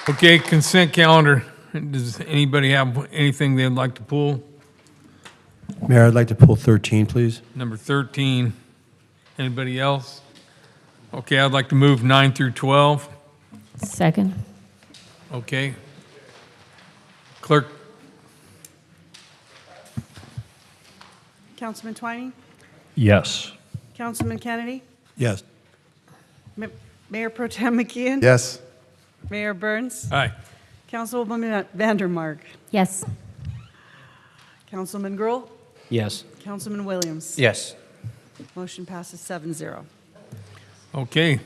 Okay, consent calendar. Does anybody have anything they'd like to pull?
Mayor, I'd like to pull 13, please.
Number 13. Anybody else? Okay, I'd like to move 9 through 12.
Second.
Okay. Clerk?
Councilman Twining?
Yes.
Councilman Kennedy?
Yes.
Mayor Pro Tem McKeon?
Yes.
Mayor Burns?
Aye.
Councilwoman Vandermark?
Yes.
Councilman Gruhl?
Yes.
Councilman Williams?
Yes.
Motion passes 7-0.
Okay.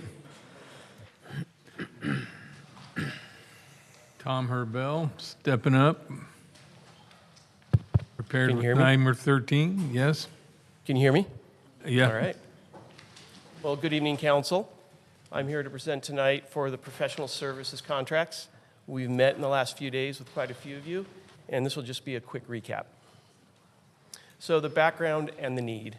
Tom Herbell stepping up. Prepared
Can you
with
hear me?
number 13. Yes.
Can you hear me?
Yeah.
All right. Well, good evening, council. I'm here to present tonight for the professional services contracts. We've met in the last few days with quite a few of you, and this will just be a quick recap. So the background and the need.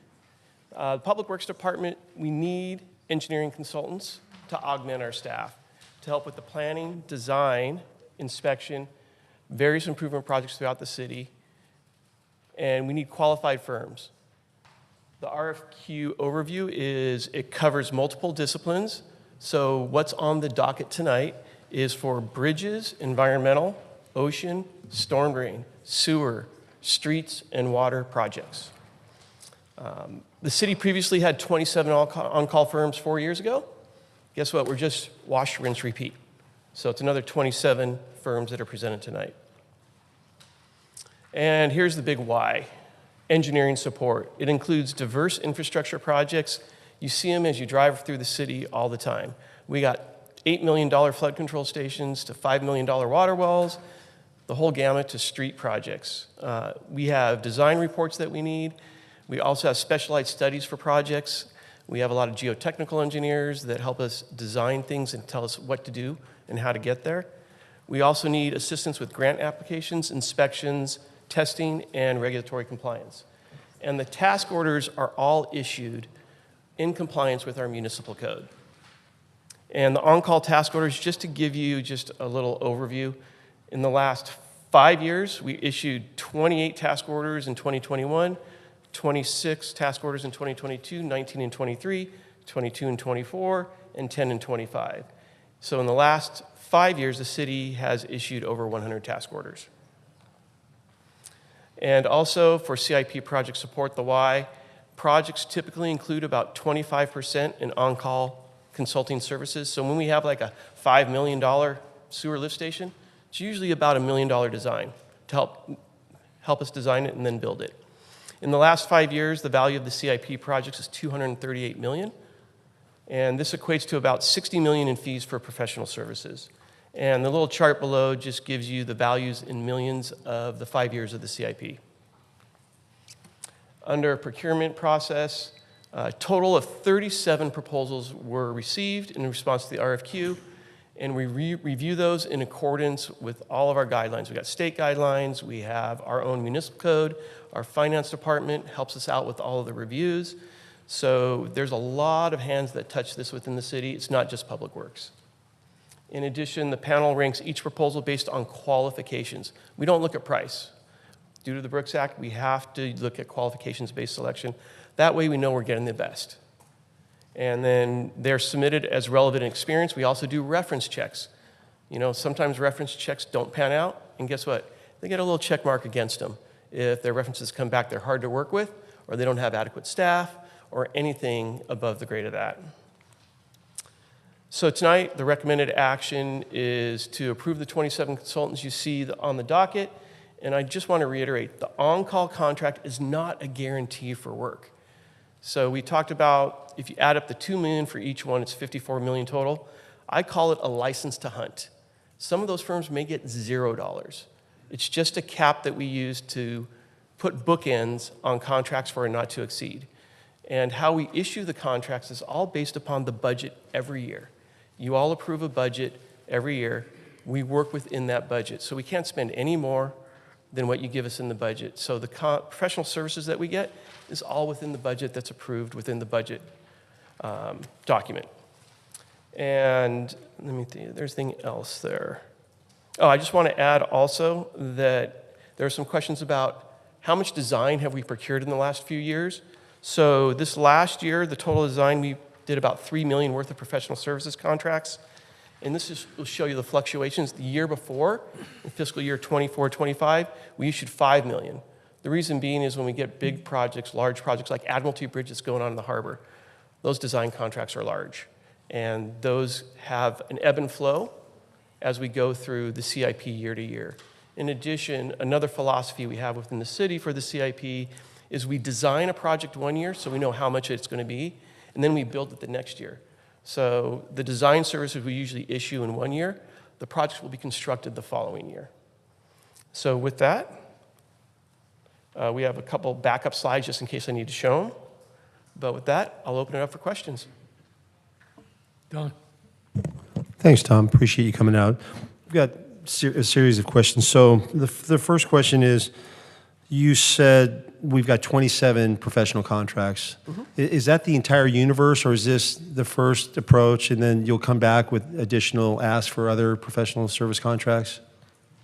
The Public Works Department, we need engineering consultants to augment our staff, to help with the planning, design, inspection, various improvement projects throughout the city, and we need qualified firms. The RFQ overview is, it covers multiple disciplines. So what's on the docket tonight is for bridges, environmental, ocean, storm drain, sewer, streets, and water projects. The city previously had 27 on-call firms 4 years ago. Guess what? We're just wash, rinse, repeat. So it's another 27 firms that are presented tonight. And here's the big why. Engineering support. It includes diverse infrastructure projects. You see them as you drive through the city all the time. We got $8 million flood control stations to $5 million water wells, the whole gamut to street projects. We have design reports that we need. We also have specialized studies for projects. We have a lot of geotechnical engineers that help us design things and tell us what to do and how to get there. We also need assistance with grant applications, inspections, testing, and regulatory compliance. And the task orders are all issued in compliance with our municipal code. And the on-call task orders, just to give you just a little overview, in the last 5 years, we issued 28 task orders in 2021, 26 task orders in 2022, 19 in 23, 22 in 24, and 10 in 25. So in the last 5 years, the city has issued over 100 task orders. And also for CIP project support, the Y, projects typically include about 25% in on-call consulting services. So when we have like a $5 million sewer lift station, it's usually about $1 million design to help us design it and then build it. In the last 5 years, the value of the CIP projects is $238 million, and this equates to about $60 million in fees for professional services. And the little chart below just gives you the values in millions of the 5 years of the CIP. Under procurement process, a total of 37 proposals were received in response to the RFQ, and we review those in accordance with all of our guidelines. We've got state guidelines, we have our own municipal code, our finance department helps us out with all of the reviews. So there's a lot of hands that touch this within the city. It's not just Public Works. In addition, the panel ranks each proposal based on qualifications. We don't look at price. Due to the Brooks Act, we have to look at qualifications-based selection. That way we know we're getting the best. And then they're submitted as relevant experience. We also do reference checks. You know, sometimes reference checks don't pan out, and guess what? They get a little check mark against them. If their references come back, they're hard to work with, or they don't have adequate staff, or anything above the grade of that. So tonight, the recommended action is to approve the 27 consultants you see on the docket, and I just want to reiterate, the on-call contract is not a guarantee for work. So we talked about, if you add up the $2 million for each one, it's $54 million total. I call it a license to hunt. Some of those firms may get $0. It's just a cap that we use to put bookends on contracts for a not to exceed. And how we issue the contracts is all based upon the budget every year. You all approve a budget every year. We work within that budget. So we can't spend any more than what you give us in the budget. So the professional services that we get is all within the budget that's approved within the budget document. And let me think, there's anything else there. Oh, I just want to add also that there are some questions about how much design have we procured in the last few years. So this last year, the total design, we did about $3 million worth of professional services contracts. And this will show you the fluctuations. The year before, in fiscal year 24-25, we issued $5 million. The reason being is when we get big projects, large projects like Admiralty Bridge that's going on in the harbor, those design contracts are large. And those have an ebb and flow as we go through the CIP year to year. In addition, another philosophy we have within the city for the CIP is we design a project one year so we know how much it's going to be, and then we build it the next year. So the design services we usually issue in 1 year, the projects will be constructed the following year. So with that, we have a couple backup slides just in case I need to show them. But with that, I'll open it up for questions.
Don.
Thanks, Tom. Appreciate you coming out. We've got a series of questions. So the first question is, you said we've got 27 professional contracts.
Mm-hmm.
Is that the entire universe, or is this the first approach, and then you'll come back with additional asks for other professional service contracts?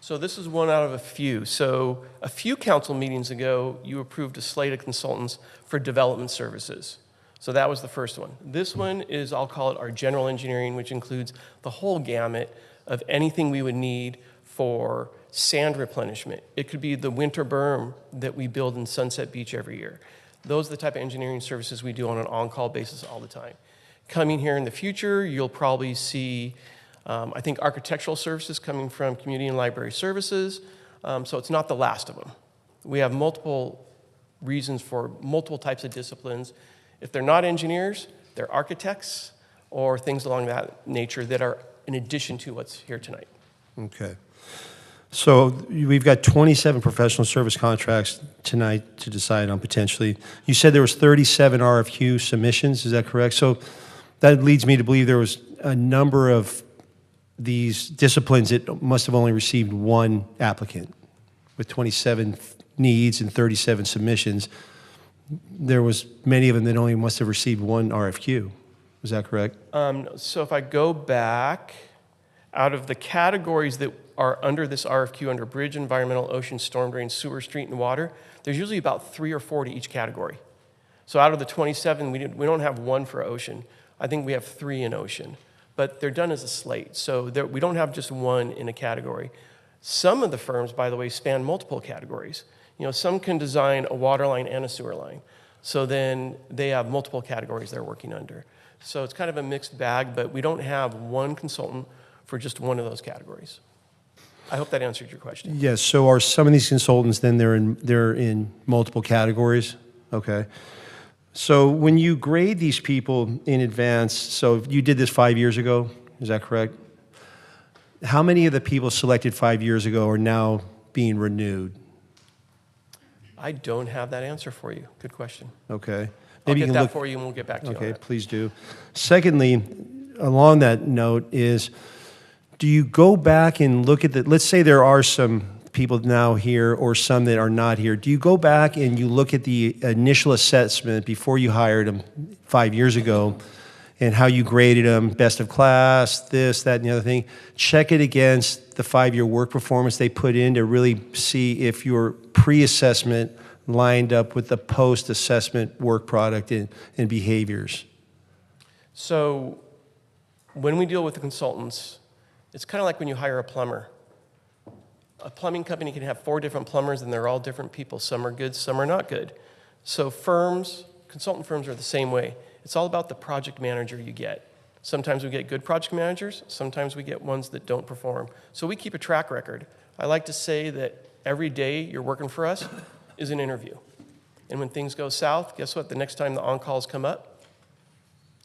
So this is one out of a few. So a few council meetings ago, you approved a slate of consultants for development services. So that was the first one. This one is, I'll call it our general engineering, which includes the whole gamut of anything we would need for sand replenishment. It could be the winter berm that we build in Sunset Beach every year. Those are the type of engineering services we do on an on-call basis all the time. Coming here in the future, you'll probably see, I think, architectural services coming from community and library services. So it's not the last of them. We have multiple reasons for multiple types of disciplines. If they're not engineers, they're architects or things along that nature that are in addition to what's here tonight.
Okay. So we've got 27 professional service contracts tonight to decide on potentially. You said there was 37 RFQ submissions, is that correct? So that leads me to believe there was a number of these disciplines that must have only received one applicant. With 27 needs and 37 submissions, there was many of them that only must have received one RFQ. Is that correct?
So if I go back, out of the categories that are under this RFQ, under bridge, environmental, ocean, storm drain, sewer, street, and water, there's usually about 3 or 4 to each category. So out of the 27, we don't have one for ocean. I think we have 3 in ocean, but they're done as a slate. So we don't have just one in a category. Some of the firms, by the way, span multiple categories. You know, some can design a water line and a sewer line. So then they have multiple categories they're working under. So it's kind of a mixed bag, but we don't have one consultant for just one of those categories. I hope that answered your question.
Yes. So are some of these consultants then they're in multiple categories? Okay. So when you grade these people in advance, so you did this 5 years ago, is that correct? How many of the people selected 5 years ago are now being renewed?
I don't have that answer for you. Good question.
Okay.
I'll
you
get
can
that
look-
for you and we'll get back to you on
Okay,
that.
please do. Secondly, along that note is, do you go back and look at the, let's say there are some people now here or some that are not here. Do you go back and you look at the initial assessment before you hired them 5 years ago and how you graded them, best of class, this, that, and the other thing? Check it against the 5-year work performance they put in to really see if your pre-assessment lined up with the post-assessment work product and behaviors.
So when we deal with the consultants, it's kind of like when you hire a plumber. A plumbing company can have 4 different plumbers and they're all different people. Some are good, some are not good. So firms, consultant firms are the same way. It's all about the project manager you get. Sometimes we get good project managers, sometimes we get ones that don't perform. So we keep a track record. I like to say that every day you're working for us is an interview. And when things go south, guess what? The next time the on-calls come up,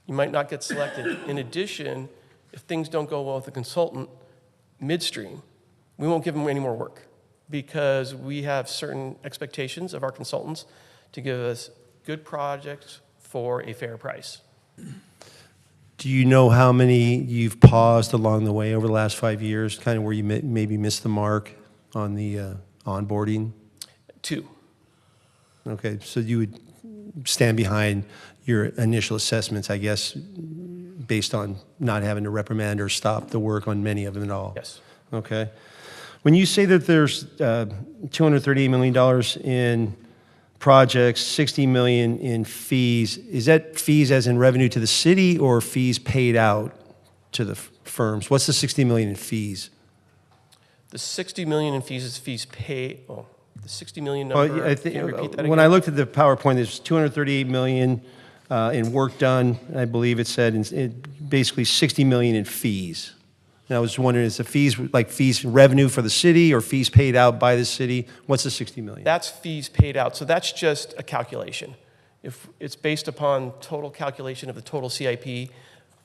you might not get selected. In addition, if things don't go well with the consultant midstream, we won't give them any more work because we have certain expectations of our consultants to give us good projects for a fair price.
Do you know how many you've paused along the way over the last 5 years, kind of where you maybe missed the mark on the onboarding?
2.
Okay, so you would stand behind your initial assessments, I guess, based on not having to reprimand or stop the work on many of them at all?
Yes.
Okay. When you say that there's $238 million in projects, $60 million in fees, is that fees as in revenue to the city or fees paid out to the firms? What's the $60 million in fees?
The $60 million in fees is fees paid. Oh, the $60 million number.
Well,
Can you repeat that
when
again?
I looked at the PowerPoint, there's $238 million in work done. I believe it said basically $60 million in fees. And I was wondering, is the fees like fees revenue for the city or fees paid out by the city? What's the $60 million?
That's fees paid out. So that's just a calculation. If it's based upon total calculation of the total CIP,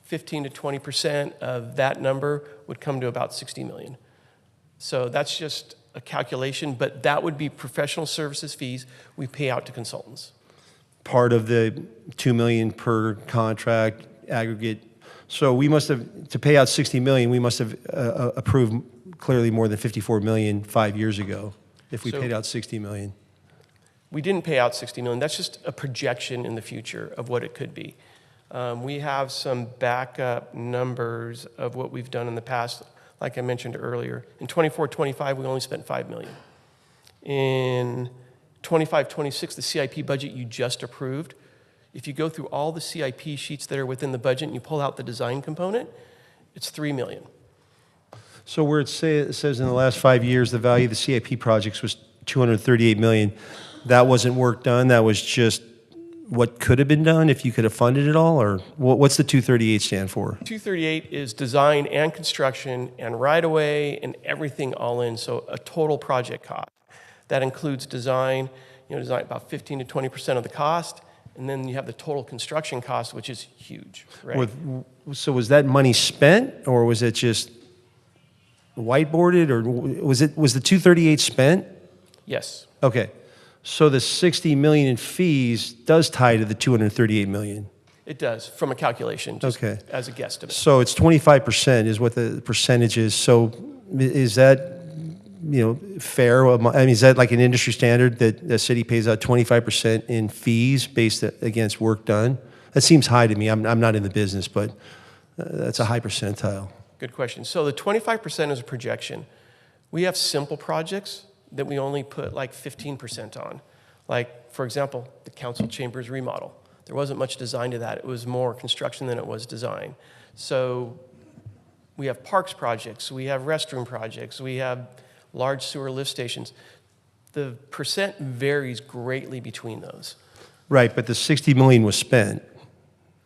15 to 20% of that number would come to about $60 million. So that's just a calculation, but that would be professional services fees we pay out to consultants.
Part of the $2 million per contract aggregate. So we must have, to pay out $60 million, we must have approved clearly more than $54 million 5 years ago if we
So-
paid out $60 million.
We didn't pay out $60 million. That's just a projection in the future of what it could be. We have some backup numbers of what we've done in the past, like I mentioned earlier. In 24-25, we only spent $5 million. In 25-26, the CIP budget you just approved, if you go through all the CIP sheets that are within the budget and you pull out the design component, it's $3 million.
So where it says in the last 5 years, the value of the CIP projects was $238 million, that wasn't work done, that was just what could have been done if you could have funded it all, or what's the 238 stand for?
238 is design and construction and right-of-way and everything all in, so a total project cost. That includes design, design about 15 to 20% of the cost, And then you have the total construction cost, which is huge, right?
So was that money spent, or was it just whiteboarded, or was the 238 spent?
Yes.
Okay. So the 60 million in fees does tie to the 238 million.
It does, from a calculation, just
Okay.
as a guesstimate.
So it's 25% is what the percentage is. So is that, fair? I mean, is that like an industry standard that the city pays out 25% in fees based against work done? That seems high to me. I'm not in the business, but that's a high percentile.
Good question. So the 25% is a projection. We have simple projects that we only put like 15% on. Like, for example, the council chambers remodel. There wasn't much design to that. It was more construction than it was design. So we have parks projects, we have restroom projects, we have large sewer lift stations. The percent varies greatly between those.
Right, but the 60 million was spent,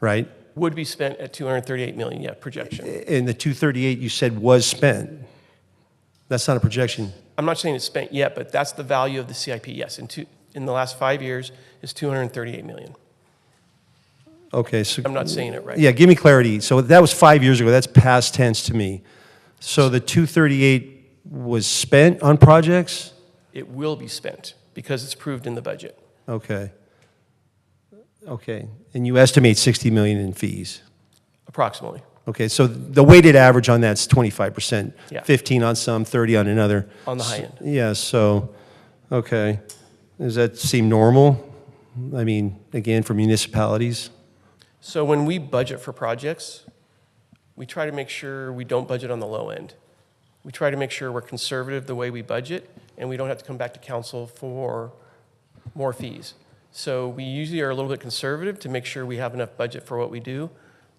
right?
Would be spent at 238 million, yeah, projection.
And the 238 you said was spent. That's not a projection.
I'm not saying it's spent yet, but that's the value of the CIP, yes. In the last 5 years is 238 million.
Okay, so
I'm not saying it right.
Yeah, give me clarity. So that was 5 years ago. That's past tense to me. So the 238 was spent on projects?
It will be spent because it's approved in the budget.
Okay. Okay. And you estimate 60 million in fees?
Approximately.
Okay, so the weighted average on that's 25%.
Yeah.
15 on some, 30 on another.
On the high end.
Yeah, so, okay. Does that seem normal? I mean, again, for municipalities?
So when we budget for projects, we try to make sure we don't budget on the low end. We try to make sure we're conservative the way we budget, and we don't have to come back to council for more fees. So we usually are a little bit conservative to make sure we have enough budget for what we do.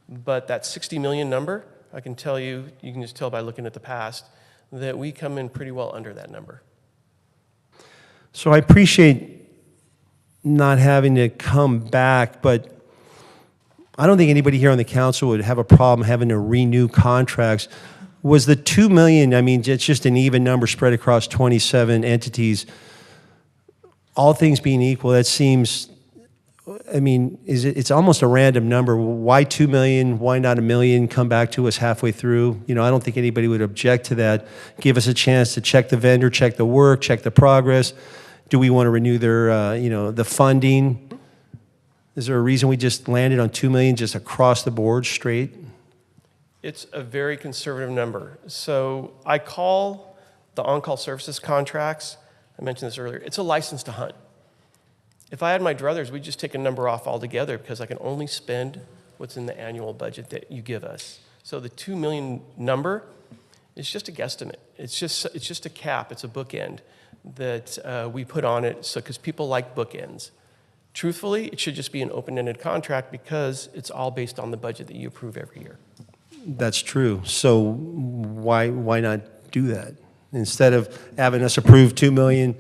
But that 60 million number, I can tell you, you can just tell by looking at the past, that we come in pretty well under that number.
So I appreciate not having to come back, but I don't think anybody here on the council would have a problem having to renew contracts. Was the 2 million, I mean, it's just an even number spread across 27 entities. All things being equal, that seems, I mean, it's almost a random number. Why 2 million? Why not $1 million? Come back to us halfway through. I don't think anybody would object to that. Give us a chance to check the vendor, check the work, check the progress. Do we want to renew their, the funding? Is there a reason we just landed on 2 million just across the board straight?
It's a very conservative number. So I call the on-call services contracts, I mentioned this earlier, it's a license to hunt. If I had my druthers, we'd just take a number off altogether because I can only spend what's in the annual budget that you give us. So the 2 million number is just a guesstimate. It's just a cap, it's a bookend that we put on it because people like bookends. Truthfully, it should just be an open-ended contract because it's all based on the budget that you approve every year.
That's true. So why not do that? Instead of having us approve 2 million,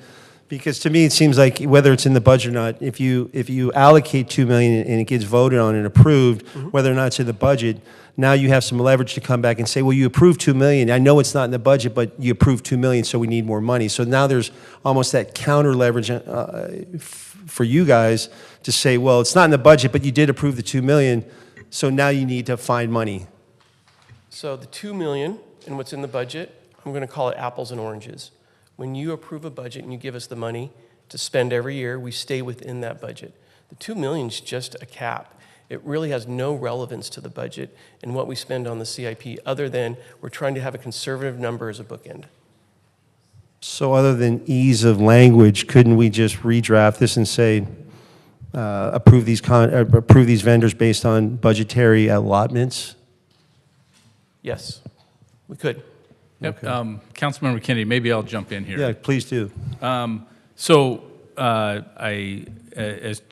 because to me it seems like whether it's in the budget or not, if you allocate 2 million and it gets voted on and approved, whether or not it's in the budget, now you have some leverage to come back and say, well, you approved 2 million. I know it's not in the budget, but you approved 2 million, so we need more money. So now there's almost that counter leverage for you guys to say, well, it's not in the budget, but you did approve the 2 million, so now you need to find money.
So the 2 million and what's in the budget, I'm going to call it apples and oranges. When you approve a budget and you give us the money to spend every year, we stay within that budget. The 2 million is just a cap. It really has no relevance to the budget and what we spend on the CIP other than we're trying to have a conservative number as a bookend.
So other than ease of language, couldn't we just redraft this and say, approve these vendors based on budgetary allotments?
Yes, we could.
Yep. Okay. Councilmember Kennedy, maybe I'll jump in here.
Yeah, please do.
As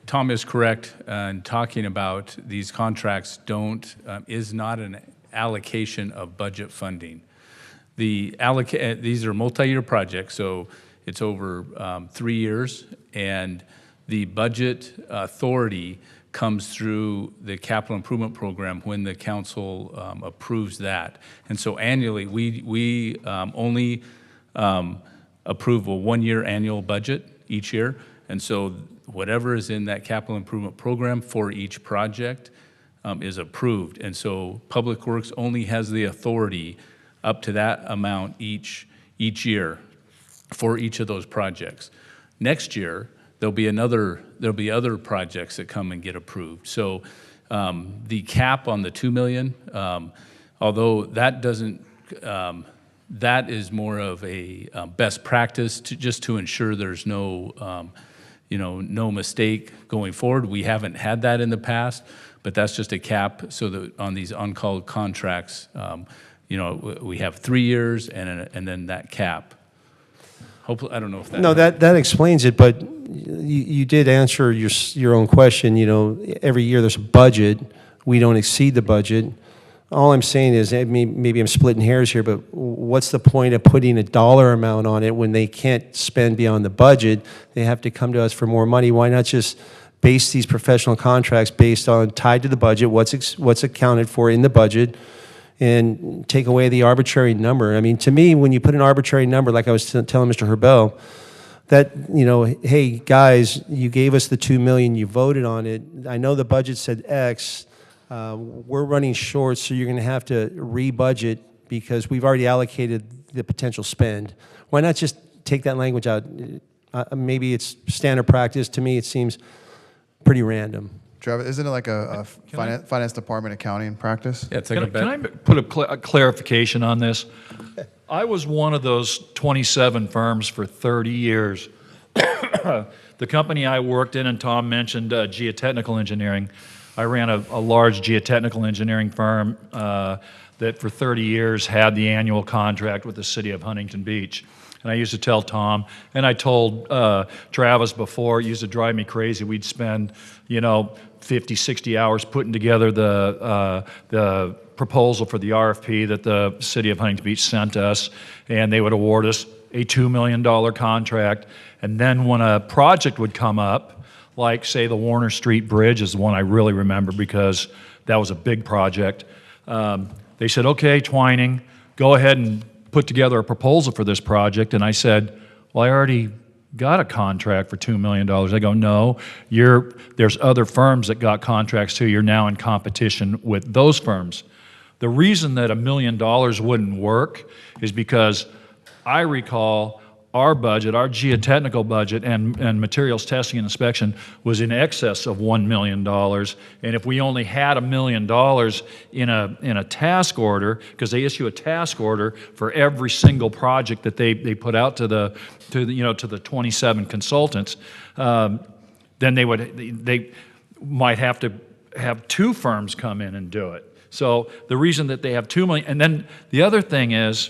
Tom is correct in talking about these contracts is not an allocation of budget funding. These are multi-year projects, so it's over 3 years, and the budget authority comes through the capital improvement program when the council approves that. And so annually, we only approve a 1-year annual budget each year. And so whatever is in that capital improvement program for each project is approved. And so Public Works only has the authority up to that amount each year for each of those projects. Next year, there'll be other projects that come and get approved. So the cap on the 2 million, although that doesn't, that is more of a best practice just to ensure there's no, no mistake going forward. We haven't had that in the past, but that's just a cap so that on these on-call contracts, we have 3 years and then that cap. Hopefully, I don't know if that.
No, that explains it, but you did answer your own question. Every year there's a budget. We don't exceed the budget. All I'm saying is, maybe I'm splitting hairs here, but what's the point of putting a dollar amount on it when they can't spend beyond the budget? They have to come to us for more money. Why not just base these professional contracts based on tied to the budget, what's accounted for in the budget, and take away the arbitrary number? I mean, to me, when you put an arbitrary number, like I was telling Mr. Herbel, that, hey, guys, you gave us the 2 million, you voted on it. I know the budget said X. We're running short, so you're going to have to re-budget because we've already allocated the potential spend. Why not just take that language out? Maybe it's standard practice. To me, it seems pretty random.
Travis, isn't it like a finance department accounting practice?
Yeah, take a bet.
Can I put a clarification on this? I was one of those 27 firms for 30 years. The company I worked in, and Tom mentioned geotechnical engineering, I ran a large geotechnical engineering firm that for 30 years had the annual contract with the city of Huntington Beach. And I used to tell Tom, and I told Travis before, it used to drive me crazy. We'd spend, 50, 60 hours putting together the proposal for the RFP that the city of Huntington Beach sent us, and they would award us a $2 million contract. And then when a project would come up, like, say, the Warner Street Bridge is the one I really remember because that was a big project. They said, okay, Twining, go ahead and put together a proposal for this project. And I said, well, I already got a contract for $2 million. They go, no, there's other firms that got contracts too. You're now in competition with those firms. The reason that $1 million wouldn't work is because I recall our budget, our geotechnical budget and materials testing and inspection was in excess of $1 million. And if we only had $1 million in a task order, because they issue a task order for every single project that they put out to the 27 consultants, then they might have to have 2 firms come in and do it. So the reason that they have $2 million, and then the other thing is,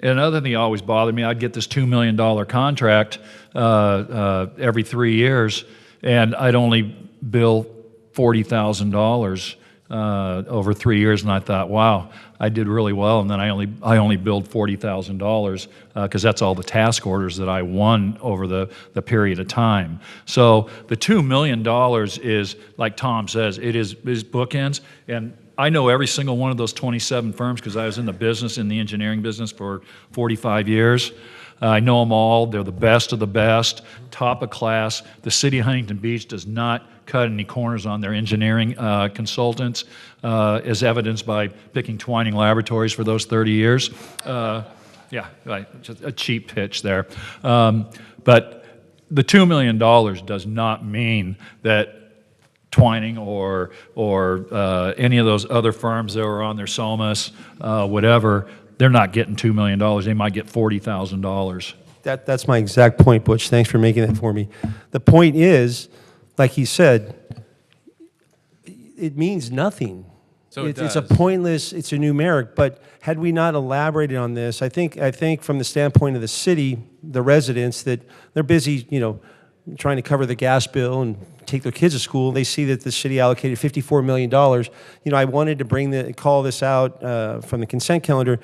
another thing that always bothered me, I'd get this $2 million contract every 3 years, and I'd only bill $40,000 over 3 years, and I thought, wow, I did really well, and then I only billed $40,000 because that's all the task orders that I won over the period of time. So the $2 million is, like Tom says, it is bookends, and I know every single one of those 27 firms because I was in the engineering business for 45 years. I know them all. They're the best of the best, top of class. The city of Huntington Beach does not cut any corners on their engineering consultants, as evidenced by picking Twining Laboratories for those 30 years. Yeah, right, just a cheap pitch there. But the $2 million does not mean that Twining or any of those other firms that were on their SOMAS, whatever, they're not getting $2 million. They might get $40,000.
That's my exact point, Butch. Thanks for making that for me. The point is, like he said, it means nothing.
So
it's a pointless, it's a numeric, but had we not elaborated on this, I think from the standpoint of the city, the residents, that they're busy, trying to cover the gas bill and take their kids to school. They see that the city allocated $54 million. I wanted to call this out from the consent calendar.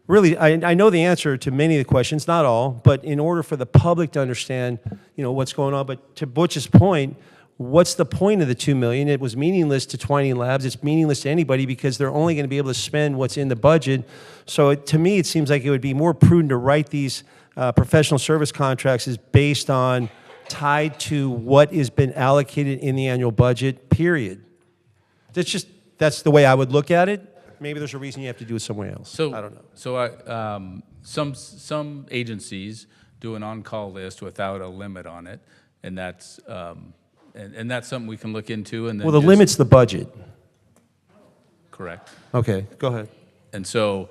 Really, I know the answer to many of the questions, not all, but in order for the public to understand, what's going on. But to Butch's point, what's the point of the $2 million? It was meaningless to Twining Labs. It's meaningless to anybody because they're only going to be able to spend what's in the budget. So to me, it seems like it would be more prudent to write these professional service contracts is based on tied to what has been allocated in the annual budget, period. That's the way I would look at it. Maybe there's a reason you have to do it somewhere else. I don't know.
So some agencies do an on-call list without a limit on it, and that's and that's something we can look into. And then
Well, the limit's the budget.
Correct.
Okay, go ahead.
And so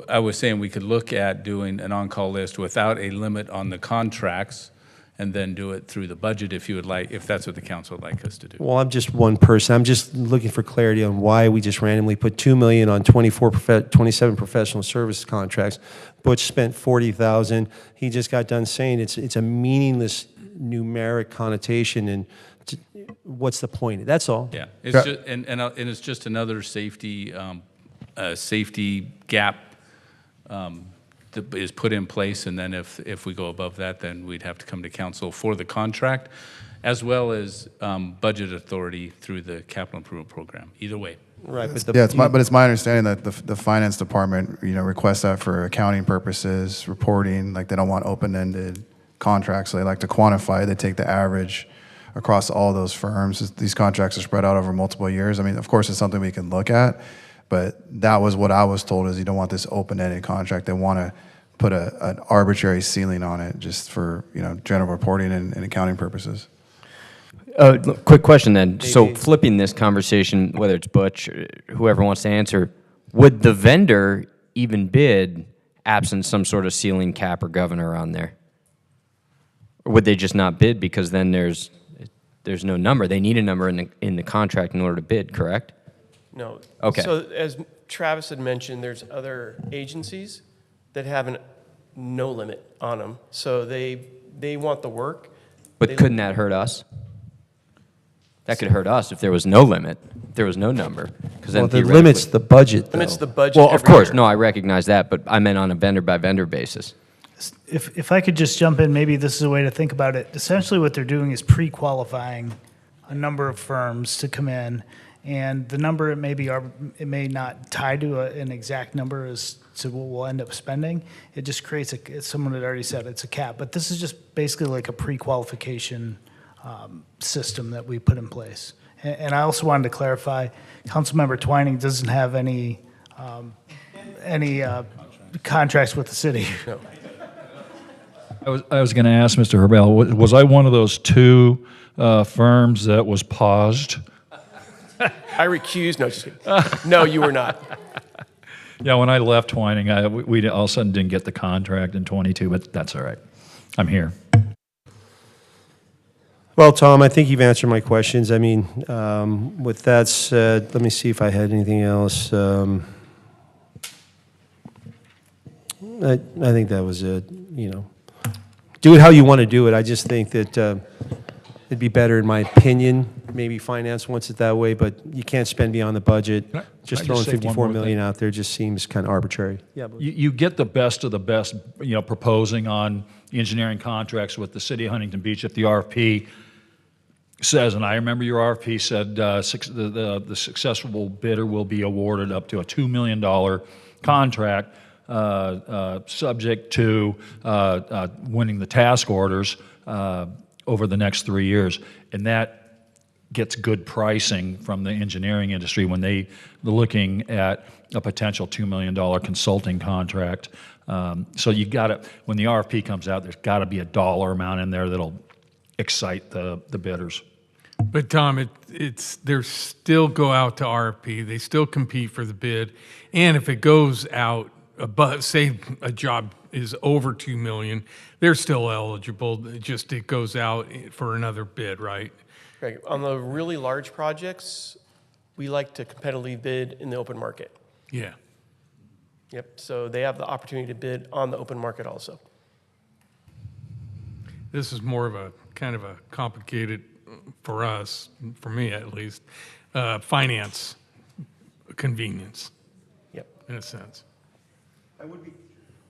I was saying we could look at doing an on-call list without a limit on the contracts, and then do it through the budget if you would like, if that's what the council would like us to do.
Well, I'm just one person. I'm just looking for clarity on why we just randomly put $2 million on 27 professional service contracts. Butch spent $40,000. He just got done saying it's a meaningless numeric connotation, and what's the point? That's all.
Yeah, it's just, and it's just another safety gap that is put in place, and then if we go above that, then we'd have to come to council for the contract, as well as budget authority through the capital improvement program. Either way.
Right.
But it's my understanding that the finance department, requests that for accounting purposes, reporting. Like, they don't want open-ended contracts. So they like to quantify. They take the average across all those firms. These contracts are spread out over multiple years. I mean, of course, it's something we can look at. But that was what I was told, is you don't want this open-ended contract. They want to put an arbitrary ceiling on it just for, general reporting and accounting purposes.
Quick question then. So flipping this conversation, whether it's Butch or whoever wants to answer, would the vendor even bid absent some sort of ceiling cap or governor on there? Or would they just not bid because then there's no number? They need a number in the contract in order to bid, correct?
No.
Okay.
So as Travis had mentioned, there's other agencies that have no limit on them. So they want the work.
But couldn't that hurt us? That could hurt us if there was no limit, if there was no number.
Well, the limit's the budget, though.
Limits the budget.
Well, of
every
course,
year.
no, I recognize that, but I meant on a vendor-by-vendor basis.
If I could just jump in, maybe this is a way to think about it. Essentially, what they're doing is pre-qualifying a number of firms to come in, and the number it may not tie to an exact number as to what we'll end up spending. It just creates someone had already said it's a cap, but this is just basically like a pre-qualification system that we put in place. And I also wanted to clarify, Councilmember Twining doesn't have any contracts with the city.
No.
I was going to ask Mr. Herbel, was I one of those two firms that was paused?
I recused. No, just kidding. No, you were not.
Yeah, when I left Twining, we all of a sudden didn't get the contract in '22, but that's all right. I'm here.
Well, Tom, I think you've answered my questions. I mean, with that said, let me see if I had anything else. I think that was it. Do it how you want to do it. I just think that it'd be better, in my opinion. Maybe finance wants it that way, but you can't spend beyond the budget. Just
I
throwing
just say one
$54
more
million
thing?
out there just seems kind of arbitrary. Yeah,
You get the best of the best, proposing on engineering contracts with the city of Huntington Beach if the RFP says, and I remember your RFP said the successful bidder will be awarded up to a $2 million contract subject to winning the task orders over the next 3 years. And that gets good pricing from the engineering industry when they're looking at a potential $2 million consulting contract. So you got to, when the RFP comes out, there's got to be a dollar amount in there that'll excite the bidders.
But Tom, they still go out to RFP. They still compete for the bid, and if it goes out above, say a job is over $2 million, they're still eligible. It goes out for another bid, right?
Right. On the really large projects, we like to competitively bid in the open market.
Yeah.
Yep. So they have the opportunity to bid on the open market also.
This is more of a kind of a complicated, for us, for me at least, finance convenience.
Yep.
In a sense.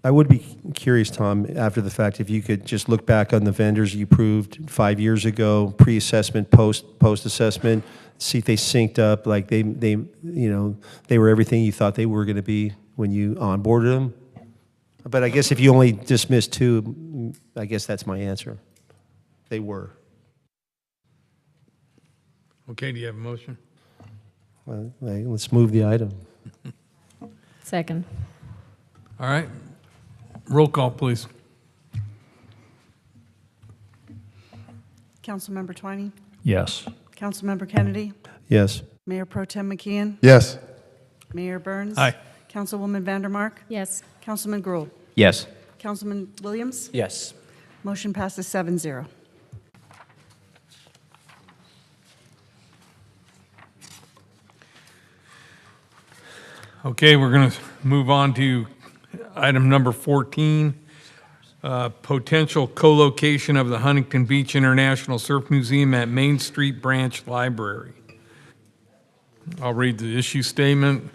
I would be curious, Tom, after the fact, if you could just look back on the vendors you approved 5 years ago, pre-assessment, post-assessment, see if they synced up, like they were everything you thought they were going to be when you onboarded them. But I guess if you only dismissed two, I guess that's my answer. They were.
Okay, do you have a motion?
Well, let's move the item.
Second.
All right. Roll call, please.
Councilmember Twining,
Yes.
Councilmember Kennedy,
Yes.
Mayor Pro Tem McKeon,
Yes.
Mayor Burns.
Aye.
Councilwoman Vandermark,
Yes.
Councilman Gruhl,
Yes.
Councilman Williams.
Yes.
Motion passes 7-0.
Okay, we're going to move on to item number 14, potential co-location of the Huntington Beach International Surf Museum at Main Street Branch Library. I'll read the issue statement.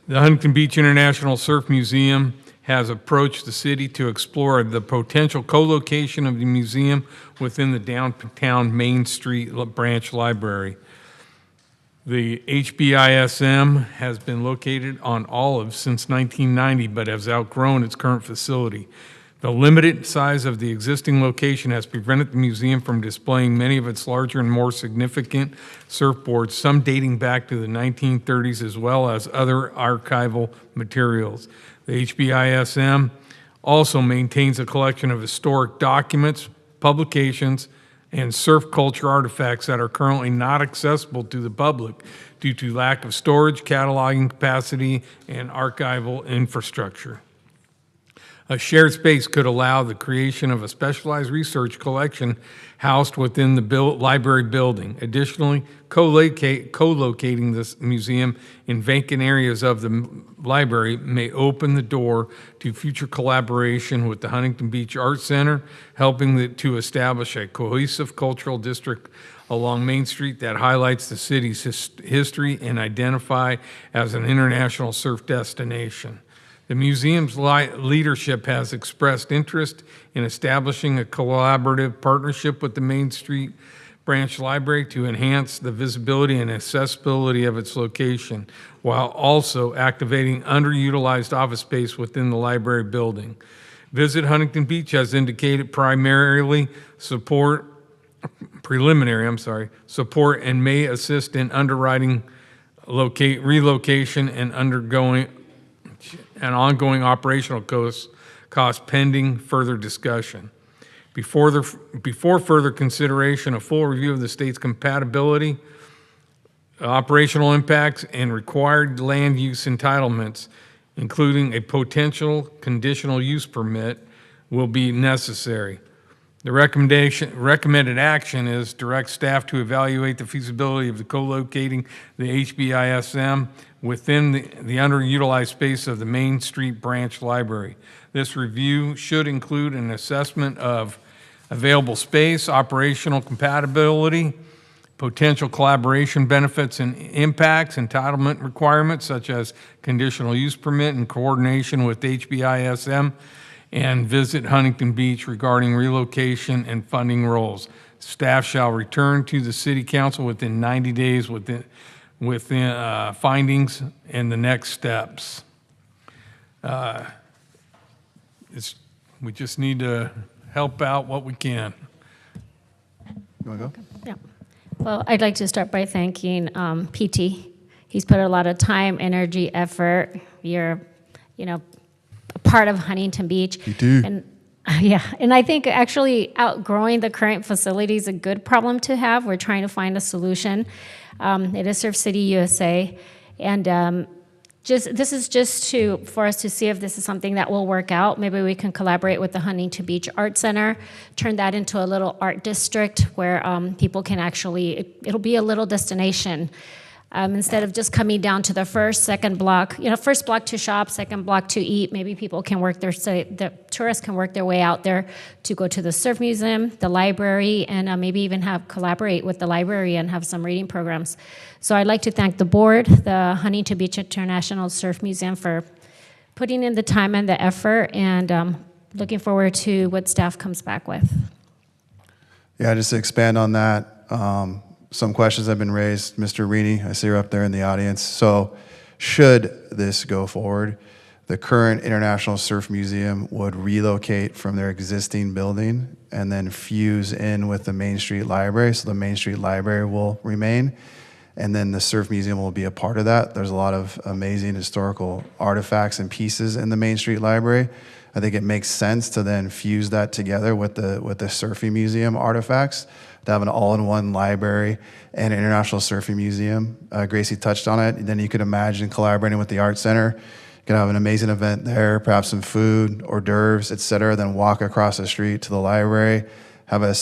The Huntington Beach International Surf Museum has approached the city to explore the potential co-location of the museum within the downtown Main Street Branch Library. The HBISM has been located on Olive since 1990, but has outgrown its current facility. The limited size of the existing location has prevented the museum from displaying many of its larger and more significant surfboards, some dating back to the 1930s, as well as other archival materials. The HBISM also maintains a collection of historic documents, publications, and surf culture artifacts that are currently not accessible to the public due to lack of storage, cataloging capacity, and archival infrastructure. A shared space could allow the creation of a specialized research collection housed within the library building. Additionally, co-locating this museum in vacant areas of the library may open the door to future collaboration with the Huntington Beach Art Center, helping to establish a cohesive cultural district along Main Street that highlights the city's history and identify as an international surf destination. The museum's leadership has expressed interest in establishing a collaborative partnership with the Main Street Branch Library to enhance the visibility and accessibility of its location, while also activating underutilized office space within the library building. Visit Huntington Beach has indicated preliminary support and may assist in underwriting relocation and ongoing operational costs pending further discussion. Before further consideration, a full review of the state's compatibility, operational impacts, and required land use entitlements, including a potential conditional use permit, will be necessary. The recommended action is direct staff to evaluate the feasibility of co-locating the HBISM within the underutilized space of the Main Street Branch Library. This review should include an assessment of available space, operational compatibility, potential collaboration benefits and impacts, entitlement requirements such as conditional use permit in coordination with HBISM, and visit Huntington Beach regarding relocation and funding roles. Staff shall return to the City Council within 90 days with findings and the next steps. We just need to help out what we can.
You want to go?
Yeah. Well, I'd like to start by thanking PT. He's put a lot of time, energy, effort. You're, a part of Huntington Beach.
You do.
And yeah, and I think actually outgrowing the current facility is a good problem to have. We're trying to find a solution. It is Surf City, USA, and this is just for us to see if this is something that will work out. Maybe we can collaborate with the Huntington Beach Art Center, turn that into a little art district where people can it'll be a little destination. Instead of just coming down to the second block, first block to shop, second block to eat, maybe people can the tourists can work their way out there to go to the Surf Museum, the library, and maybe even collaborate with the library and have some reading programs. So I'd like to thank the board, the Huntington Beach International Surf Museum for putting in the time and the effort, and looking forward to what staff comes back with.
Yeah, just to expand on that, some questions have been raised. Mr. Reedy, I see you're up there in the audience. So should this go forward, The current International Surf Museum would relocate from their existing building and then fuse in with the Main Street Library. So the Main Street Library will remain, and then the Surf Museum will be a part of that. There's a lot of amazing historical artifacts and pieces in the Main Street Library. I think it makes sense to then fuse that together with the Surfing Museum artifacts to have an all-in-one library and International Surfing Museum. Gracie touched on it. And then you could imagine collaborating with the Art Center. You could have an amazing event there, perhaps some food, hors d'oeuvres, et cetera, then walk across the street to the library, have a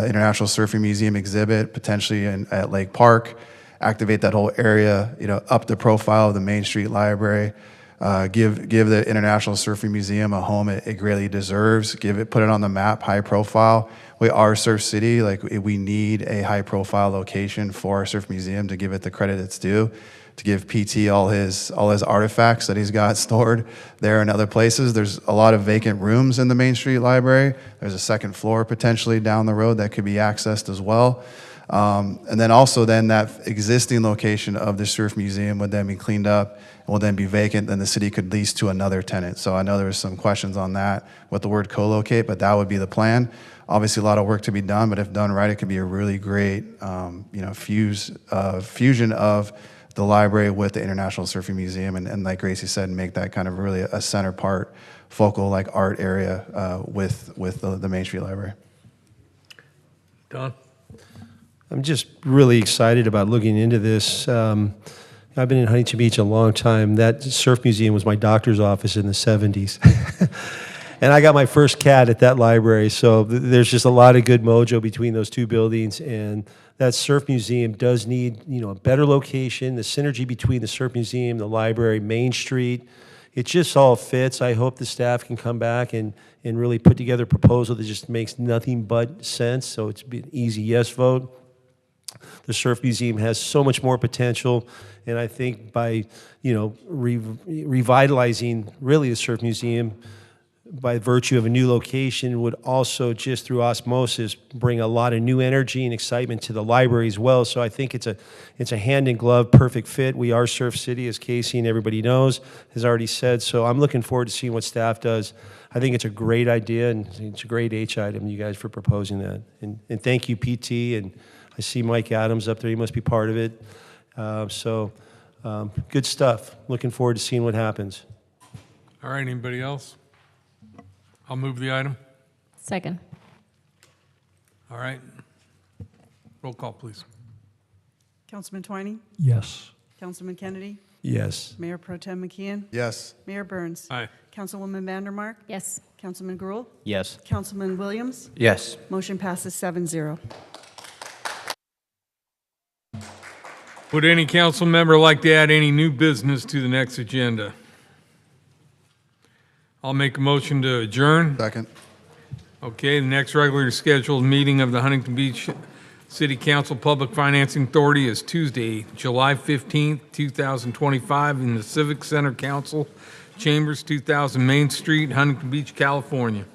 International Surfing Museum exhibit, potentially at Lake Park, activate that whole area, up the profile of the Main Street Library, give the International Surfing Museum a home it greatly deserves, put it on the map, high profile. We are Surf City, we need a high profile location for our Surf Museum to give it the credit it's due, to give PT all his artifacts that he's got stored there and other places. There's a lot of vacant rooms in the Main Street Library. There's a second floor potentially down the road that could be accessed as well. And then also that existing location of the Surf Museum would then be cleaned up and will then be vacant, then the city could lease to another tenant. So I know there was some questions on that with the word co-locate, but that would be the plan. Obviously a lot of work to be done, but if done right, it could be a really great fusion of the library with the International Surfing Museum, and like Gracie said, make that kind of really a center part, focal art area with the Main Street Library.
Don?
I'm just really excited about looking into this. I've been in Huntington Beach a long time. That surf museum was my doctor's office in the 70s. And I got my first cat at that library, so there's just a lot of good mojo between those two buildings, and that surf museum does need, a better location. The synergy between the surf museum, the library, Main Street, it just all fits. I hope the staff can come back and really put together a proposal that just makes nothing but sense, so it's an easy yes vote. The Surf Museum has so much more potential, and I think by, revitalizing really the Surf Museum by virtue of a new location would also just through osmosis bring a lot of new energy and excitement to the library as well. So I think it's a hand in glove, perfect fit. We are Surf City, as Casey and everybody knows, has already said. So I'm looking forward to seeing what staff does. I think it's a great idea, and it's a great H item, you guys, for proposing that. And thank you, PT, and I see Mike Adams up there. He must be part of it. Good stuff. Looking forward to seeing what happens.
All right, anybody else? I'll move the item.
Second.
All right. Roll call, please.
Councilman Twining?
Yes.
Councilman Kennedy?
Yes.
Mayor Pro Tem McKeon?
Yes.
Mayor Burns?
Aye.
Councilwoman Vandermark?
Yes.
Councilman Gruhl?
Yes.
Councilman Williams?
Yes.
Motion passes 7-0.
Would any council member like to add any new business to the next agenda? I'll make a motion to adjourn.
Second.
Okay, the next regularly scheduled meeting of the Huntington Beach City Council Public Financing Authority is Tuesday, July 15th, 2025 in the Civic Center Council Chambers, 2000 Main Street, Huntington Beach, California.